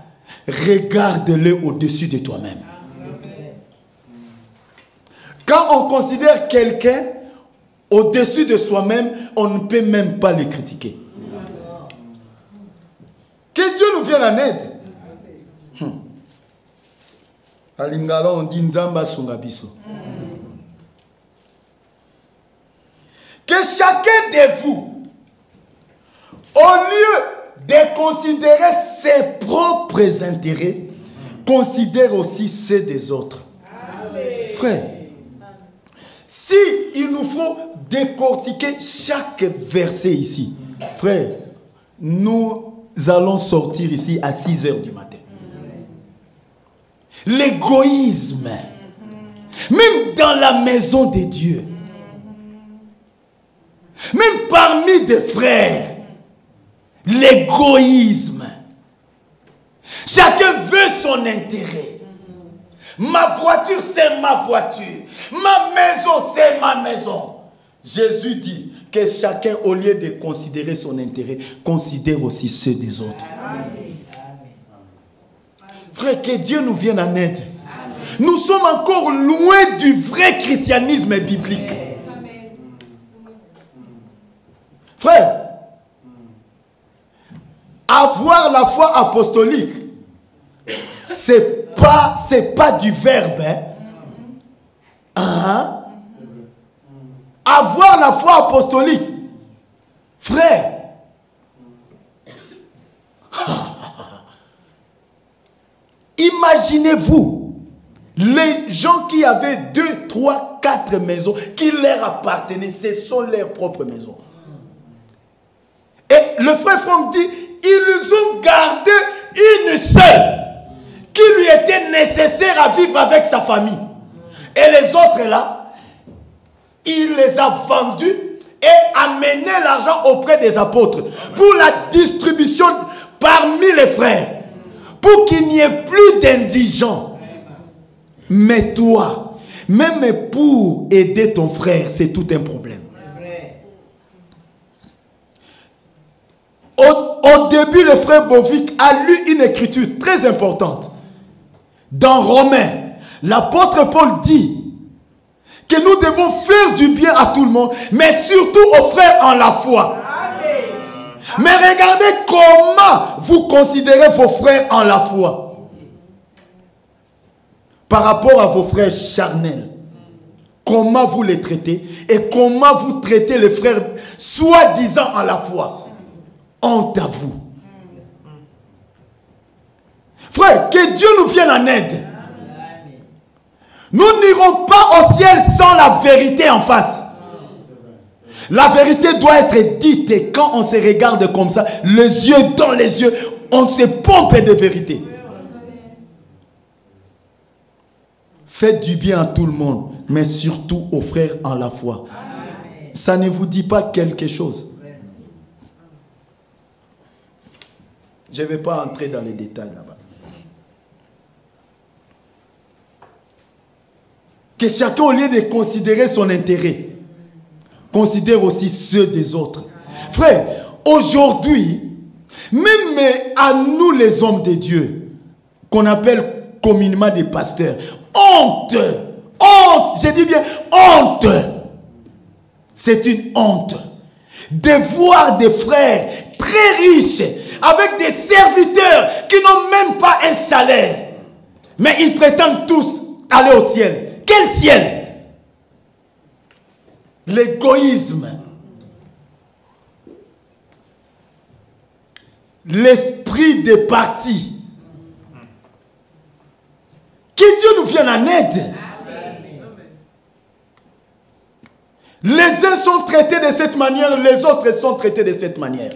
regarde-les au-dessus de toi-même. Quand on considère quelqu'un au-dessus de soi-même, on ne peut même pas le critiquer. Que Dieu nous vienne en aide. À Lingala, on dit Nzamba Sungabiso. Que chacun de vous, au lieu de considérer ses propres intérêts, considère aussi ceux des autres. Amen. Frère, si il nous faut décortiquer chaque verset ici, frère, nous allons sortir ici à 6 heures du matin. L'égoïsme, même dans la maison de Dieu, même parmi des frères, l'égoïsme. Chacun veut son intérêt. Ma voiture, c'est ma voiture. Ma maison, c'est ma maison. Jésus dit que chacun, au lieu de considérer son intérêt, considère aussi ceux des autres. Frère, que Dieu nous vienne en aide. Nous sommes encore loin du vrai christianisme biblique. Frère, avoir la foi apostolique, c'est pas du verbe. Avoir la foi apostolique, frère, imaginez-vous les gens qui avaient 2, 3, 4 maisons qui leur appartenaient, ce sont leurs propres maisons. Et le frère Franck dit, ils ont gardé une seule qui lui était nécessaire à vivre avec sa famille. Et les autres là, il les a vendus et amené l'argent auprès des apôtres pour la distribution parmi les frères, pour qu'il n'y ait plus d'indigents. Mais toi, même pour aider ton frère, c'est tout un problème. Au début, le frère Bovic a lu une écriture très importante. Dans Romains, l'apôtre Paul dit que nous devons faire du bien à tout le monde, mais surtout aux frères en la foi. Amen. Mais regardez comment vous considérez vos frères en la foi par rapport à vos frères charnels. Comment vous les traitez et comment vous traitez les frères soi-disant en la foi. Honte à vous. Frère, que Dieu nous vienne en aide. Nous n'irons pas au ciel sans la vérité en face. La vérité doit être dite et quand on se regarde comme ça, les yeux dans les yeux, on se pompe de vérité. Faites du bien à tout le monde, mais surtout aux frères en la foi. Ça ne vous dit pas quelque chose? Je ne vais pas entrer dans les détails là-bas. Que chacun, au lieu de considérer son intérêt, considère aussi ceux des autres. Frère, aujourd'hui, même à nous les hommes de Dieu, qu'on appelle communément des pasteurs, honte, honte, je dis bien honte. C'est une honte de voir des frères très riches, avec des serviteurs qui n'ont même pas un salaire, mais ils prétendent tous aller au ciel. Quel ciel? L'égoïsme, l'esprit de parti. Que Dieu nous vienne en aide. Les uns sont traités de cette manière, les autres sont traités de cette manière.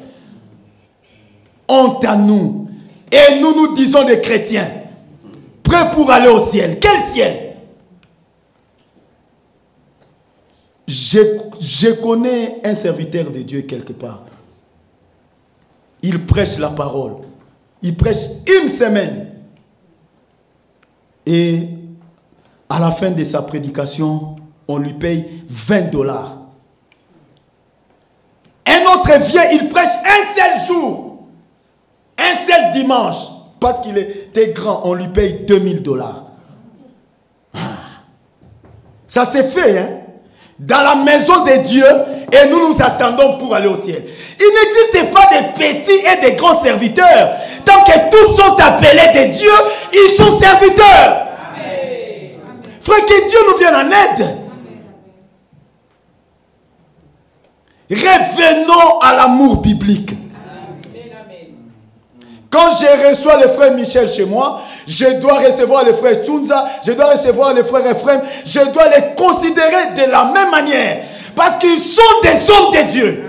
Honte à nous. Et nous nous disons des chrétiens, prêts pour aller au ciel. Quel ciel? Je connais un serviteur de Dieu quelque part. Il prêche la parole. Il prêche une semaine. Et à la fin de sa prédication, on lui paye $20. Un autre vient, il prêche un seul jour. Un seul dimanche. Parce qu'il était grand, on lui paye $2000. Ça s'est fait, hein? Dans la maison de Dieu, et nous nous attendons pour aller au ciel. Il n'existe pas de petits et de grands serviteurs. Tant que tous sont appelés de Dieu, ils sont serviteurs. Amen. Frère, que Dieu nous vienne en aide. Revenons à l'amour biblique. Quand je reçois le frère Michel chez moi, je dois recevoir le frère Tchunza, je dois recevoir le frère Ephraim, je dois les considérer de la même manière. Parce qu'ils sont des hommes de Dieu.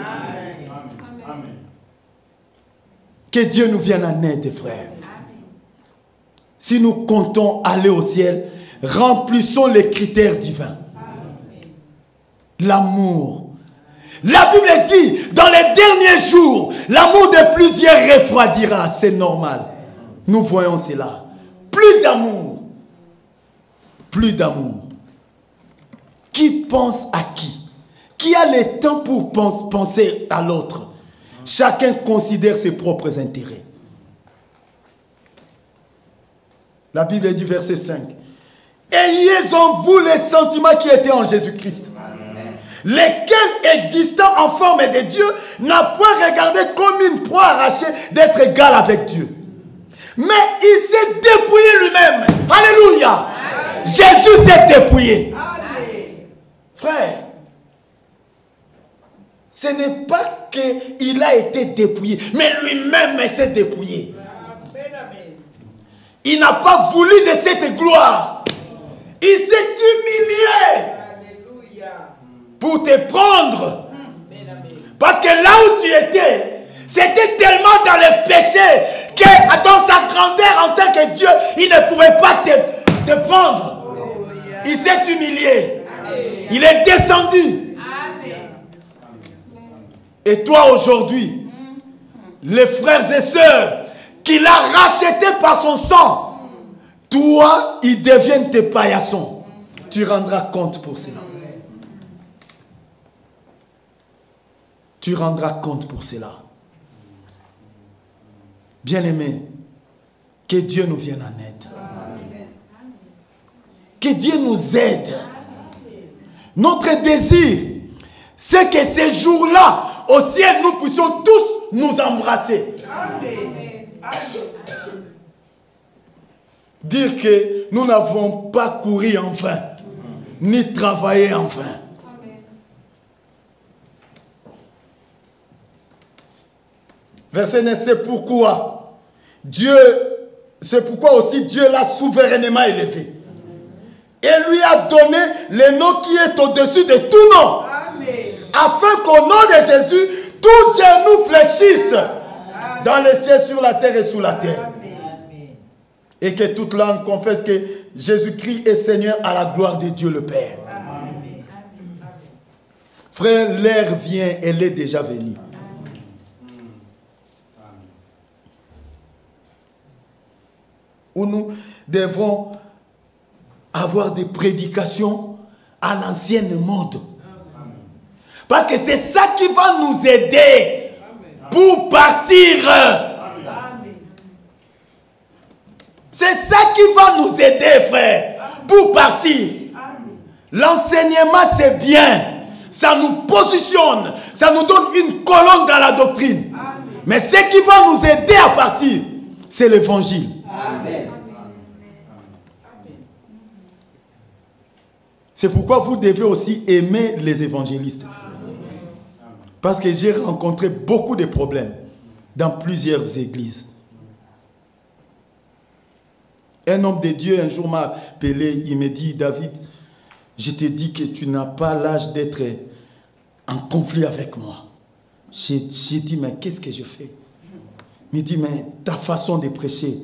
Amen. Que Dieu nous vienne en aide, frère. Si nous comptons aller au ciel, remplissons les critères divins. L'amour. La Bible dit, dans les derniers jours, l'amour de plusieurs refroidira. C'est normal. Nous voyons cela. Plus d'amour. Plus d'amour. Qui pense à qui? Qui a le temps pour penser à l'autre? Chacun considère ses propres intérêts. La Bible dit, verset 5. Ayez en vous les sentiments qui étaient en Jésus-Christ. Lesquels, existant en forme de Dieu, n'a point regardé comme une proie arrachée d'être égal avec Dieu. Mais il s'est dépouillé lui-même. Alléluia. Amen. Jésus s'est dépouillé. Amen. Frère, ce n'est pas qu'il a été dépouillé, mais lui-même s'est dépouillé. Amen. Il n'a pas voulu de cette gloire. Il s'est humilié. Pour te prendre. Parce que là où tu étais, c'était tellement dans le péché que dans sa grandeur en tant que Dieu, il ne pouvait pas te prendre. Il s'est humilié. Il est descendu. Et toi aujourd'hui, les frères et sœurs qu'il a rachetés par son sang, toi, ils deviennent tes paillassons. Tu rendras compte pour cela. Tu rendras compte pour cela. Bien-aimés, que Dieu nous vienne en aide. Que Dieu nous aide. Notre désir, c'est que ces jours-là, au ciel, nous puissions tous nous embrasser. Dire que nous n'avons pas couru en vain, ni travaillé en vain. Verset 9, c'est pourquoi aussi Dieu l'a souverainement élevé. Et lui a donné le nom qui est au-dessus de tout nom. Amen. Afin qu'au nom de Jésus, tous genoux fléchissent dans les cieux, sur la terre et sous la terre. Amen. Et que toute langue confesse que Jésus-Christ est Seigneur à la gloire de Dieu le Père. Amen. Frère, l'heure vient, elle est déjà venue. Où nous devons avoir des prédications à l'ancienne mode. Parce que c'est ça qui va nous aider pour partir. C'est ça qui va nous aider, frère, pour partir. L'enseignement, c'est bien. Ça nous positionne. Ça nous donne une colonne dans la doctrine. Mais ce qui va nous aider à partir, c'est l'évangile. Amen. C'est pourquoi vous devez aussi aimer les évangélistes. Parce que j'ai rencontré beaucoup de problèmes dans plusieurs églises. Un homme de Dieu un jour m'a appelé, il me dit, David, je te dis que tu n'as pas l'âge d'être en conflit avec moi. J'ai dit, mais qu'est-ce que je fais? Il me dit, mais ta façon de prêcher.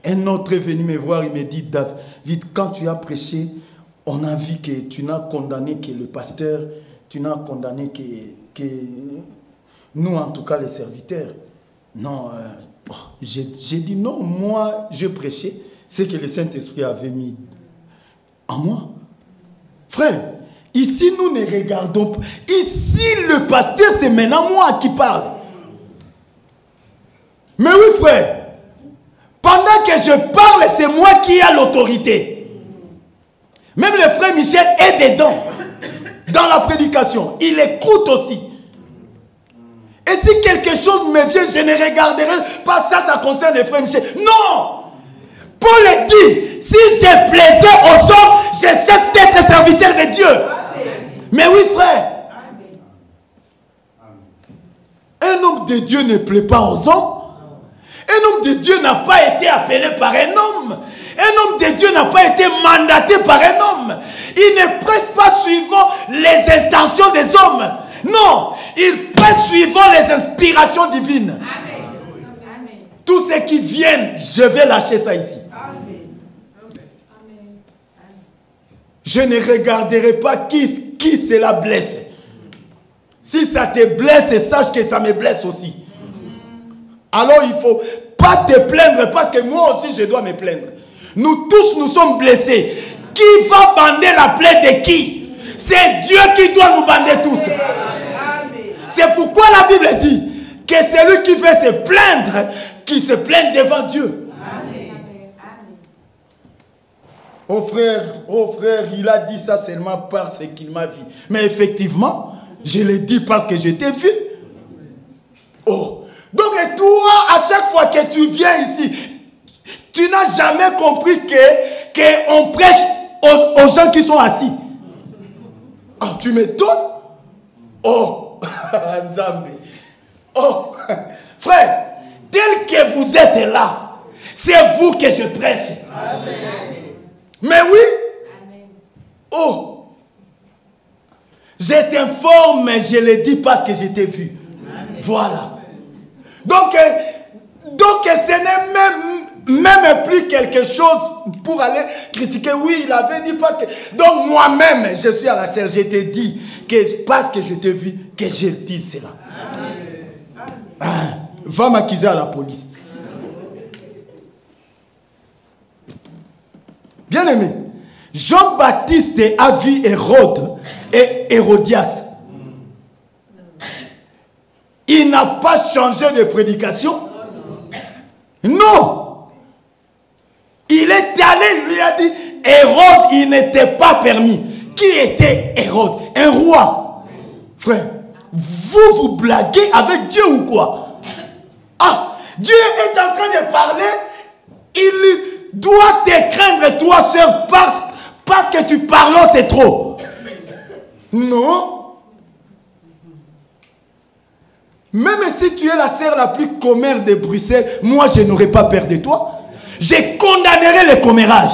Un autre est venu me voir, il me dit, David, quand tu as prêché, on a vu que tu n'as condamné que le pasteur, tu n'as condamné que nous, en tout cas les serviteurs. Non, j'ai dit non, moi je prêchais ce que le Saint-Esprit avait mis en moi. Frère, ici nous ne regardons pas. Ici le pasteur, c'est maintenant moi qui parle. Mais oui frère, pendant que je parle, c'est moi qui ai l'autorité. Même le frère Michel est dedans, dans la prédication. Il écoute aussi. Et si quelque chose me vient, je ne regarderai pas ça, ça concerne le frère Michel. Non! Paul dit, si je plaisais aux hommes, je cesse d'être serviteur de Dieu. Amen. Mais oui frère, un homme de Dieu ne plaît pas aux hommes. Un homme de Dieu n'a pas été appelé par un homme. Un homme de Dieu n'a pas été mandaté par un homme. Il ne prêche pas suivant les intentions des hommes. Non, il prêche suivant les inspirations divines. Amen. Tout ce qui vient, je vais lâcher ça ici. Amen. Je ne regarderai pas qui cela blesse. Si ça te blesse, sache que ça me blesse aussi. Alors il ne faut pas te plaindre parce que moi aussi je dois me plaindre. Nous tous nous sommes blessés. Qui va bander la plaie de qui? C'est Dieu qui doit nous bander tous. C'est pourquoi la Bible dit que celui qui veut se plaindre, qui se plaigne devant Dieu. Oh frère, il a dit ça seulement parce qu'il m'a vu. Mais effectivement, je l'ai dit parce que je t'ai vu. Oh. Donc toi, à chaque fois que tu viens ici, tu n'as jamais compris qu'on prêche aux gens qui sont assis. Oh, tu m'étonnes? Oh, Nzambe. Oh, frère, tel que vous êtes là, c'est vous que je prêche. Amen. Mais oui. Amen. Oh, je t'informe, mais je le dis parce que je t'ai vu. Amen. Voilà. Donc ce n'est même plus quelque chose pour aller critiquer. Oui, il avait dit parce que... Donc moi-même, je suis à la chair. Je t'ai dit que parce que je t'ai vu, que je dis cela. Ah, va m'accuser à la police. Bien aimé, Jean-Baptiste a vu Hérode et Hérodias. Il n'a pas changé de prédication. Non. Il est allé, il lui a dit, Hérode, il n'était pas permis. Qui était Hérode? Un roi. Frère, vous blaguez avec Dieu ou quoi? Ah, Dieu est en train de parler. Il doit te craindre, toi, sœur, parce que tu parlotes trop. Non. Même si tu es la sœur la plus commère de Bruxelles, moi, je n'aurais pas peur de toi. Je condamnerai le commérage.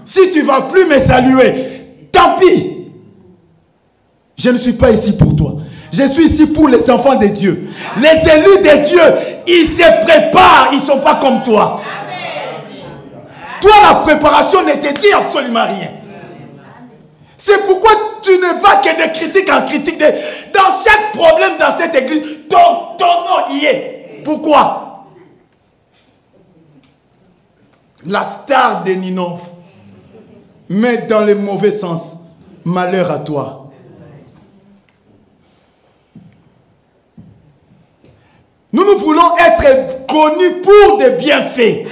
Si tu ne vas plus me saluer, tant pis. Je ne suis pas ici pour toi. Je suis ici pour les enfants de Dieu. Les élus de Dieu, ils se préparent. Ils ne sont pas comme toi. Toi, la préparation ne te dit absolument rien. C'est pourquoi tu ne vas que de critique en critique. Dans chaque problème dans cette église, ton nom y est. Pourquoi? La star de Ninove. Mais dans le mauvais sens. Malheur à toi. Nous voulons être connus pour des bienfaits.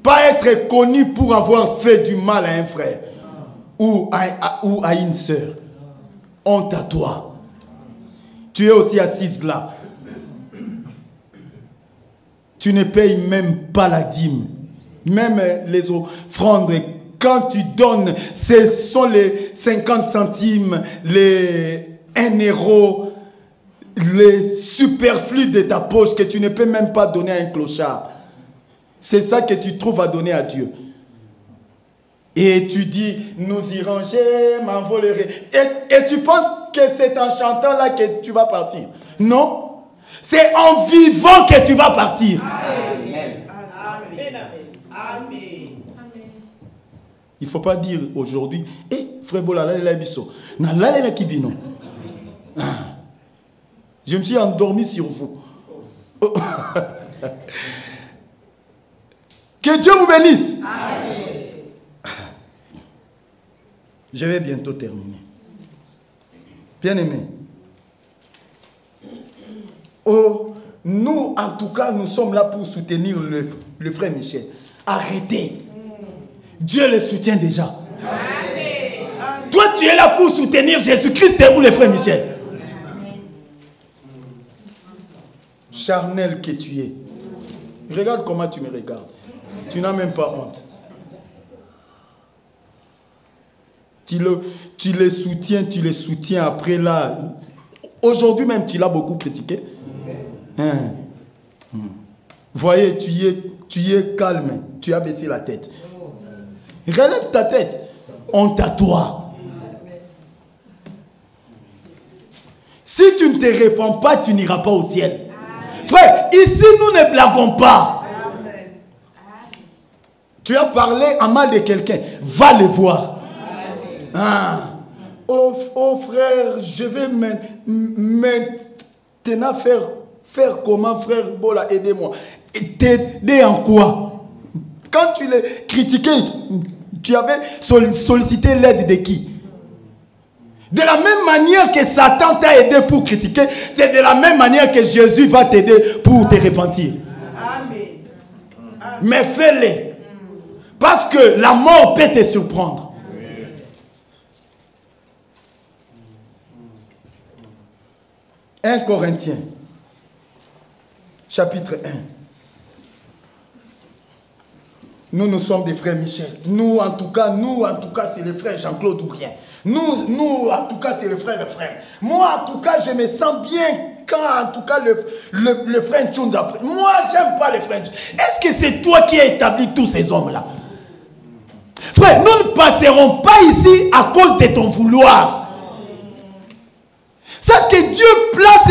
Pas être connus pour avoir fait du mal à un frère ou à une sœur. Honte à toi. Tu es aussi assise là. Tu ne payes même pas la dîme. Même les offrandes, quand tu donnes, ce sont les 50 centimes, les 1 euro, les superflus de ta poche que tu ne peux même pas donner à un clochard. C'est ça que tu trouves à donner à Dieu. Et tu dis, nous irons, je m'envolerai. Et tu penses que c'est en chantant là que tu vas partir. Non. C'est en vivant que tu vas partir. Amen. Amen. Il ne faut pas dire aujourd'hui, frère Bola, je me suis endormi sur vous. Que Dieu vous bénisse. Amen. Je vais bientôt terminer. Bien-aimés. Oh, nous, en tout cas, nous sommes là pour soutenir le frère Michel. Arrêtez. Dieu le soutient déjà. Amen. Toi, tu es là pour soutenir Jésus-Christ ou le frère Michel. Amen. Charnel que tu es. Regarde comment tu me regardes. Tu n'as même pas honte. Tu les soutiens après là. Aujourd'hui même, tu l'as beaucoup critiqué. Voyez, tu es calme. Tu as baissé la tête. Relève ta tête. Honte à toi. Si tu ne te réponds pas, tu n'iras pas au ciel. Frère, ici, nous ne blaguons pas. Tu as parlé en mal de quelqu'un. Va le voir. Oh frère, je vais maintenant faire comment, frère Bola, aidez-moi. T'aider en quoi? Quand tu l'as critiqué, tu avais sollicité l'aide de qui? De la même manière que Satan t'a aidé pour critiquer, c'est de la même manière que Jésus va t'aider pour te repentir. Amen. Mais fais-le. Parce que la mort peut te surprendre. 1 Corinthiens, chapitre 1. Nous sommes des frères Michel. Nous, en tout cas, c'est le frère Jean-Claude ou rien. Nous, en tout cas, c'est le frère. Moi, en tout cas, je me sens bien quand, en tout cas, le frère Tchounza. Moi, j'aime pas le frère. Est-ce que c'est toi qui as établi tous ces hommes-là? Frère, nous ne passerons pas ici à cause de ton vouloir. Sache que Dieu place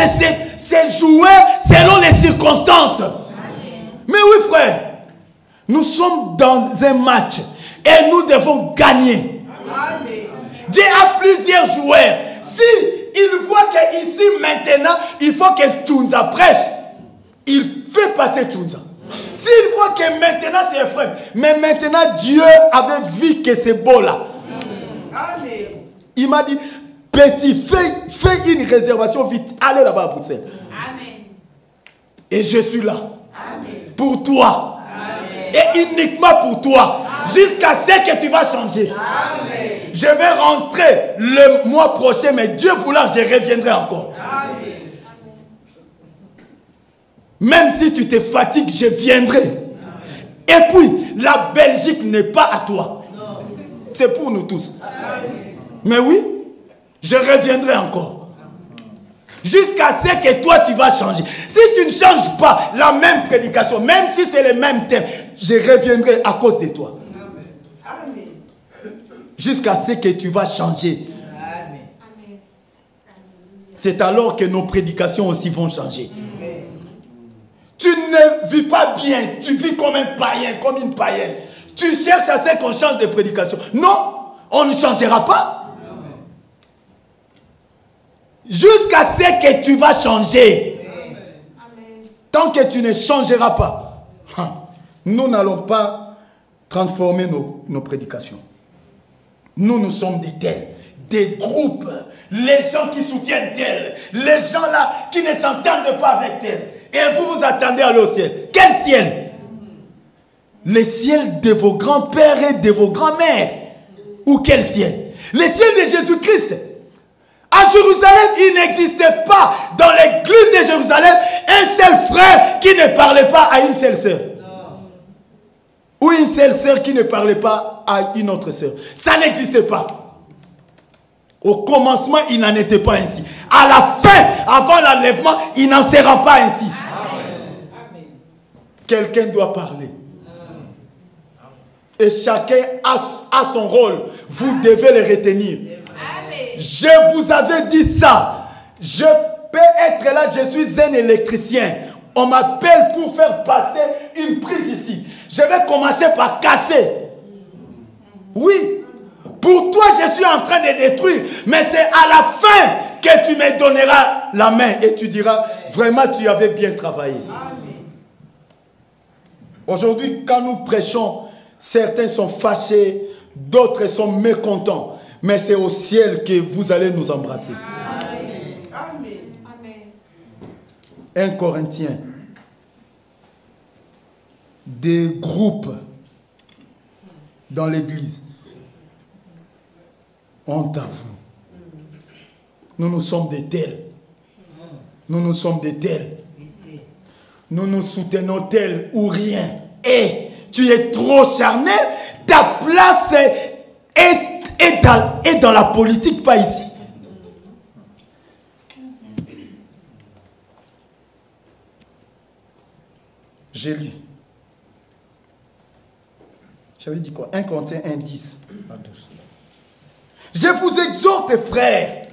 ses joueurs selon les circonstances. Amen. Mais oui, frère, nous sommes dans un match et nous devons gagner. Amen. Dieu a plusieurs joueurs. Si il voit qu'ici maintenant, il faut que Tchounza prêche, il fait passer Tchounza. S'il voit que maintenant c'est un frère, mais maintenant Dieu avait vu que c'est beau là. Amen. Il m'a dit, petit, fais une réservation vite, allez là-bas à Bruxelles. Amen. Et je suis là. Amen. pour toi. Et uniquement pour toi. Jusqu'à ce que tu vas changer. Je vais rentrer le mois prochain, mais Dieu voulant, je reviendrai encore. Même si tu te fatigues, je viendrai. Et puis, la Belgique n'est pas à toi. C'est pour nous tous. Mais oui, je reviendrai encore. Jusqu'à ce que toi, tu vas changer. Si tu ne changes pas la même prédication, même si c'est le même thème, je reviendrai à cause de toi. Jusqu'à ce que tu vas changer. C'est alors que nos prédications aussi vont changer. Tu ne vis pas bien, tu vis comme un païen, comme une païenne. Tu cherches à ce qu'on change de prédication. Non, on ne changera pas. Jusqu'à ce que tu vas changer. Tant que tu ne changeras pas, nous n'allons pas transformer nos prédications. Nous sommes des tels, des groupes, les gens qui soutiennent tel, les gens là qui ne s'entendent pas avec tel. Et vous vous attendez à aller au ciel. Quel ciel? Le ciel de vos grands-pères et de vos grands-mères. Ou quel ciel? Le ciel de Jésus-Christ. À Jérusalem, il n'existait pas dans l'église de Jérusalem un seul frère qui ne parlait pas à une seule sœur. Ou une seule sœur qui ne parlait pas à une autre sœur. Ça n'existait pas. Au commencement, il n'en était pas ainsi. À la fin, avant l'enlèvement, il n'en sera pas ainsi. Quelqu'un doit parler. Et chacun a son rôle. Vous devez le retenir. Je vous avais dit ça. Je peux être là, je suis un électricien. On m'appelle pour faire passer une prise ici. Je vais commencer par casser. Oui. Pour toi, je suis en train de détruire. Mais c'est à la fin que tu me donneras la main. Et tu diras, vraiment, tu avais bien travaillé. Aujourd'hui, quand nous prêchons, certains sont fâchés, d'autres sont mécontents. Mais c'est au ciel que vous allez nous embrasser. Amen. 1 Corinthiens. Des groupes dans l'église. Honte à vous. Nous sommes des tels. Nous sommes des tels. Nous soutenons tel ou rien. Et tu es trop charnel. Ta place est dans la politique, pas ici. J'ai lu. J'avais dit quoi? 1 Corinthiens 1, 10 à 12. Je vous exhorte, frères,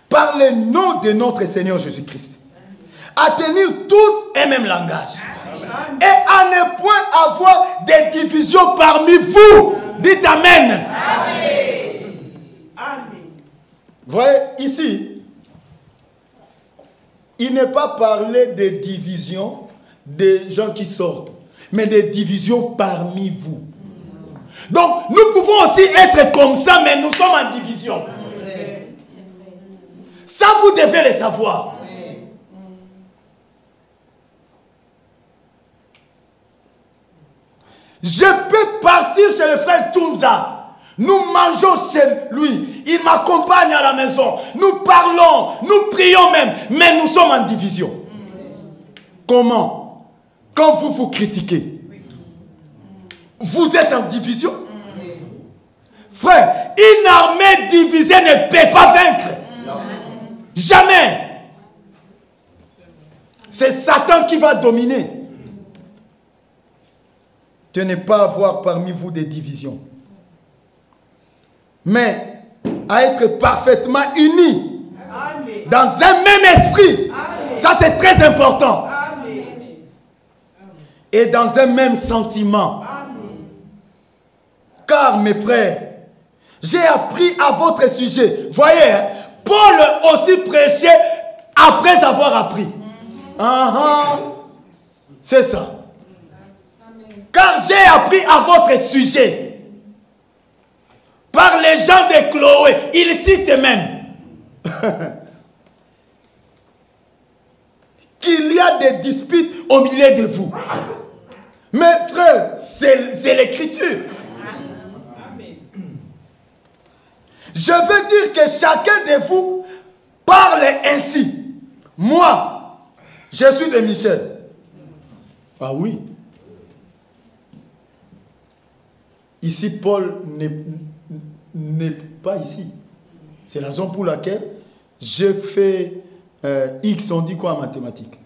par le nom de notre Seigneur Jésus-Christ, à tenir tous un même langage. Et à ne point avoir des divisions parmi vous. Dites Amen. Amen. Vous voyez, ici, il n'est pas parlé de divisions des gens qui sortent, mais des divisions parmi vous. Donc, nous pouvons aussi être comme ça, mais nous sommes en division. Ça, vous devez le savoir. Je peux partir chez le frère Tunza. Nous mangeons chez lui. Il m'accompagne à la maison. Nous parlons, nous prions même. Mais nous sommes en division. Comment? Quand vous vous critiquez, vous êtes en division. Frère, une armée divisée ne peut pas vaincre. Jamais. C'est Satan qui va dominer. De ne pas avoir parmi vous des divisions. Mais à être parfaitement unis. Amen. Dans un même esprit. Amen. Ça, c'est très important. Amen. Et dans un même sentiment. Amen. Car, mes frères, j'ai appris à votre sujet. Voyez, hein, Paul aussi prêchait après avoir appris. C'est ça. Car j'ai appris à votre sujet. Par les gens de Chloé. Il cite même. qu'il y a des disputes au milieu de vous. Mais frère, c'est l'écriture. Je veux dire que chacun de vous parle ainsi. Moi, je suis de Michel. Ah oui. Ici, Paul n'est pas ici. C'est la raison pour laquelle je fais X, on dit quoi en mathématiques?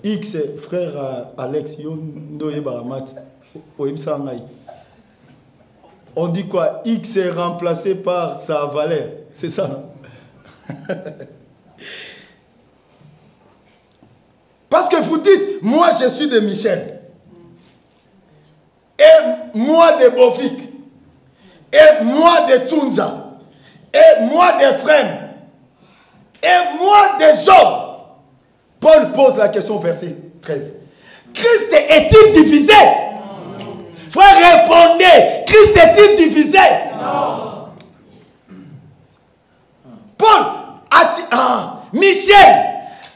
X, frère Alex, on dit quoi? X est remplacé par sa valeur. C'est ça, non? Parce que vous dites, moi je suis de Michel. Et moi de Bofik. Et moi de Tsunza. Et moi de Frem. Et moi de Job. Paul pose la question au verset 13. Christ est-il divisé? Non. Frère, répondez. Christ est-il divisé? Non. Paul a-t-il... Michel,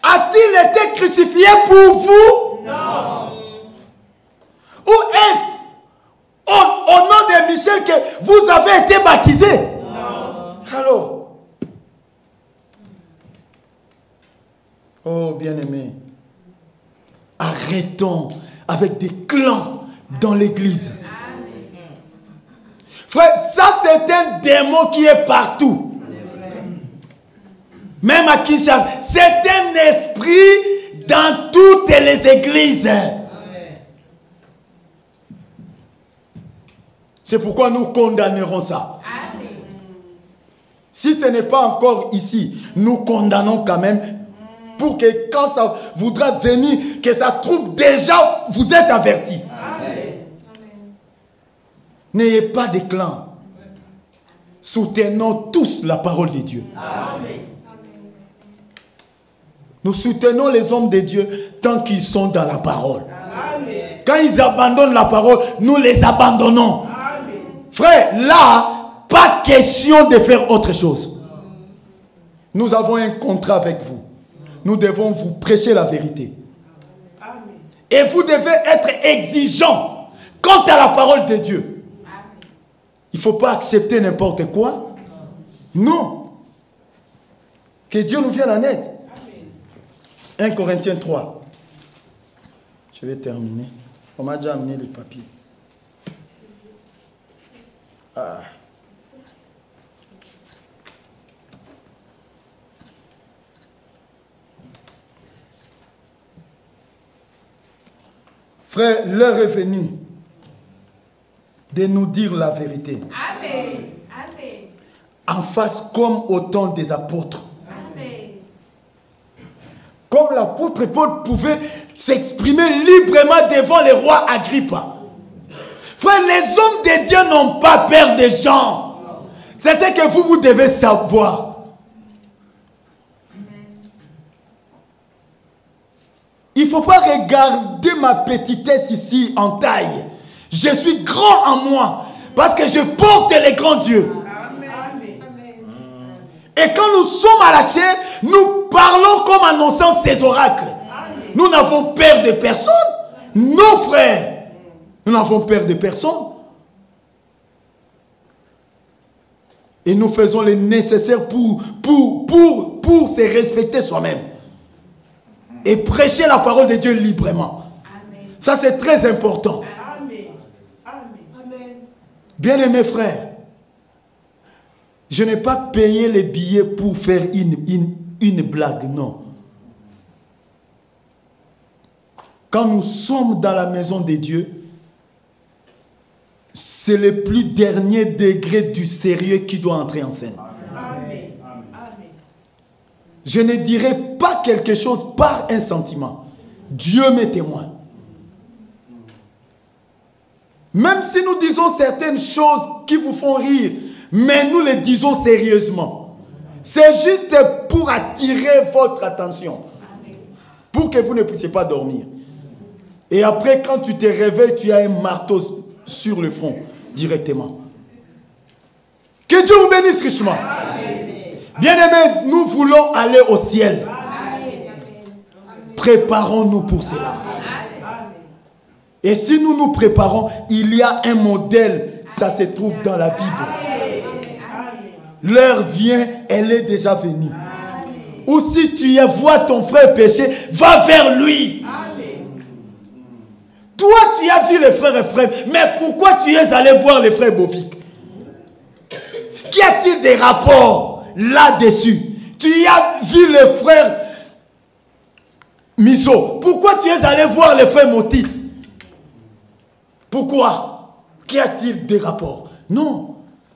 a-t-il été crucifié pour vous? Non. Ou est-ce au nom de Michel que vous avez été baptisé? Non. Alors, oh bien-aimé, arrêtons avec des clans dans l'église. Frère, ça c'est un démon qui est partout. Même à Kinshasa, c'est un esprit dans toutes les églises. C'est pourquoi nous condamnerons ça. Amen. Si ce n'est pas encore ici, nous condamnons quand même pour que quand ça voudra venir, que ça trouve déjà, vous êtes avertis. N'ayez pas de clan. Soutenons tous la parole de Dieu. Amen. Nous soutenons les hommes de Dieu tant qu'ils sont dans la parole. Amen. Quand ils abandonnent la parole, nous les abandonnons. Amen. Frère, là, pas question de faire autre chose. Nous avons un contrat avec vous. Nous devons vous prêcher la vérité. Amen. Et vous devez être exigeant quant à la parole de Dieu. Amen. Il ne faut pas accepter n'importe quoi. Non. Que Dieu nous vienne en aide. 1 Corinthiens 3. Je vais terminer. On m'a déjà amené les papiers. Ah. Frère, l'heure est venue de nous dire la vérité. Amen. Amen. En face comme au temps des apôtres. Comme l'apôtre Paul pouvait s'exprimer librement devant le roi Agrippa. Frère, les hommes de Dieu n'ont pas peur des gens. C'est ce que vous devez savoir. Il ne faut pas regarder ma petitesse ici en taille. Je suis grand en moi parce que je porte les grands dieux. Et quand nous sommes à la chair, nous parlons comme annonçant ces oracles. Amen. Nous n'avons peur de personne. Non, frères. Nous n'avons peur de personne. Et nous faisons le nécessaire pour se respecter soi-même. Et prêcher la parole de Dieu librement. Amen. Ça, c'est très important. Amen. Amen. Bien-aimés frères, je n'ai pas payé les billets pour faire une blague, non. Quand nous sommes dans la maison de Dieu, c'est le plus dernier degré du sérieux qui doit entrer en scène. Amen. Je ne dirai pas quelque chose par un sentiment. Dieu m'est témoin. Même si nous disons certaines choses qui vous font rire, mais nous les disons sérieusement. C'est juste pour attirer votre attention. Pour que vous ne puissiez pas dormir. Et après, quand tu te réveilles, tu as un marteau sur le front, directement. Que Dieu vous bénisse richement. Bien-aimés, nous voulons aller au ciel. Préparons-nous pour cela. Et si nous nous préparons, il y a un modèle, ça se trouve dans la Bible. L'heure vient, elle est déjà venue. Ou si tu vois ton frère pécher, va vers lui. Toi, tu as vu les frères Ephraim, mais pourquoi tu es allé voir les frères Bovic? Qu'y a-t-il des rapports là-dessus? Tu as vu les frères Miso. Pourquoi tu es allé voir les frères Motis? Pourquoi? Qu'y a-t-il des rapports? Non.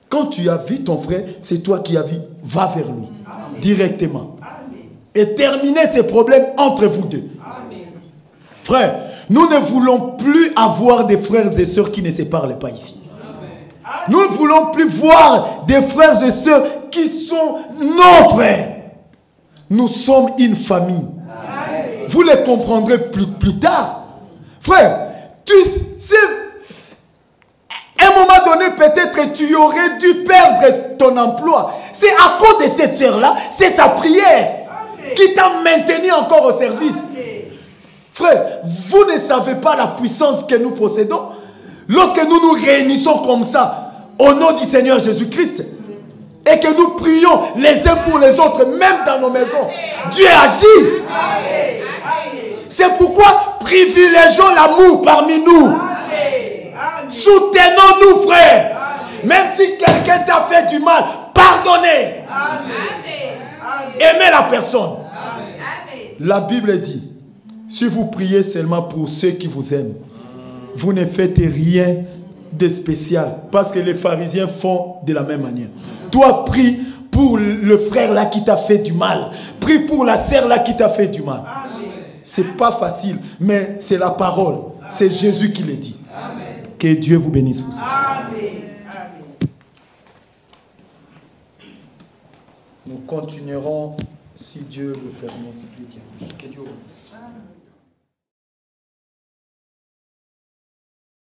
Quand tu as vu ton frère, c'est toi qui as vu. Va vers lui. Amen. Directement. Amen. Et terminez ces problèmes entre vous deux. Amen. Frère, nous ne voulons plus avoir des frères et sœurs qui ne se parlent pas ici. Amen. Nous ne voulons plus voir des frères et sœurs qui sont nos frères. Nous sommes une famille. Amen. Vous les comprendrez plus tard. Frère, tu sais... À un moment donné, peut-être tu aurais dû perdre ton emploi. C'est à cause de cette sœur-là, c'est sa prière qui t'a maintenu encore au service. Frère, vous ne savez pas la puissance que nous possédons lorsque nous nous réunissons comme ça au nom du Seigneur Jésus-Christ et que nous prions les uns pour les autres, même dans nos maisons. Dieu agit. C'est pourquoi privilégions l'amour parmi nous. Soutenons-nous, frères. Amen. Même si quelqu'un t'a fait du mal, pardonnez. Aimez la personne. Amen. La Bible dit, si vous priez seulement pour ceux qui vous aiment, vous ne faites rien de spécial. Parce que les pharisiens font de la même manière. Toi, prie pour le frère là qui t'a fait du mal. Prie pour la sœur là qui t'a fait du mal. C'est pas facile, mais c'est la parole. C'est Jésus qui le dit. Amen. Que Dieu vous bénisse pour ce soir. Nous continuerons si Dieu le permet. Que Dieu vous bénisse.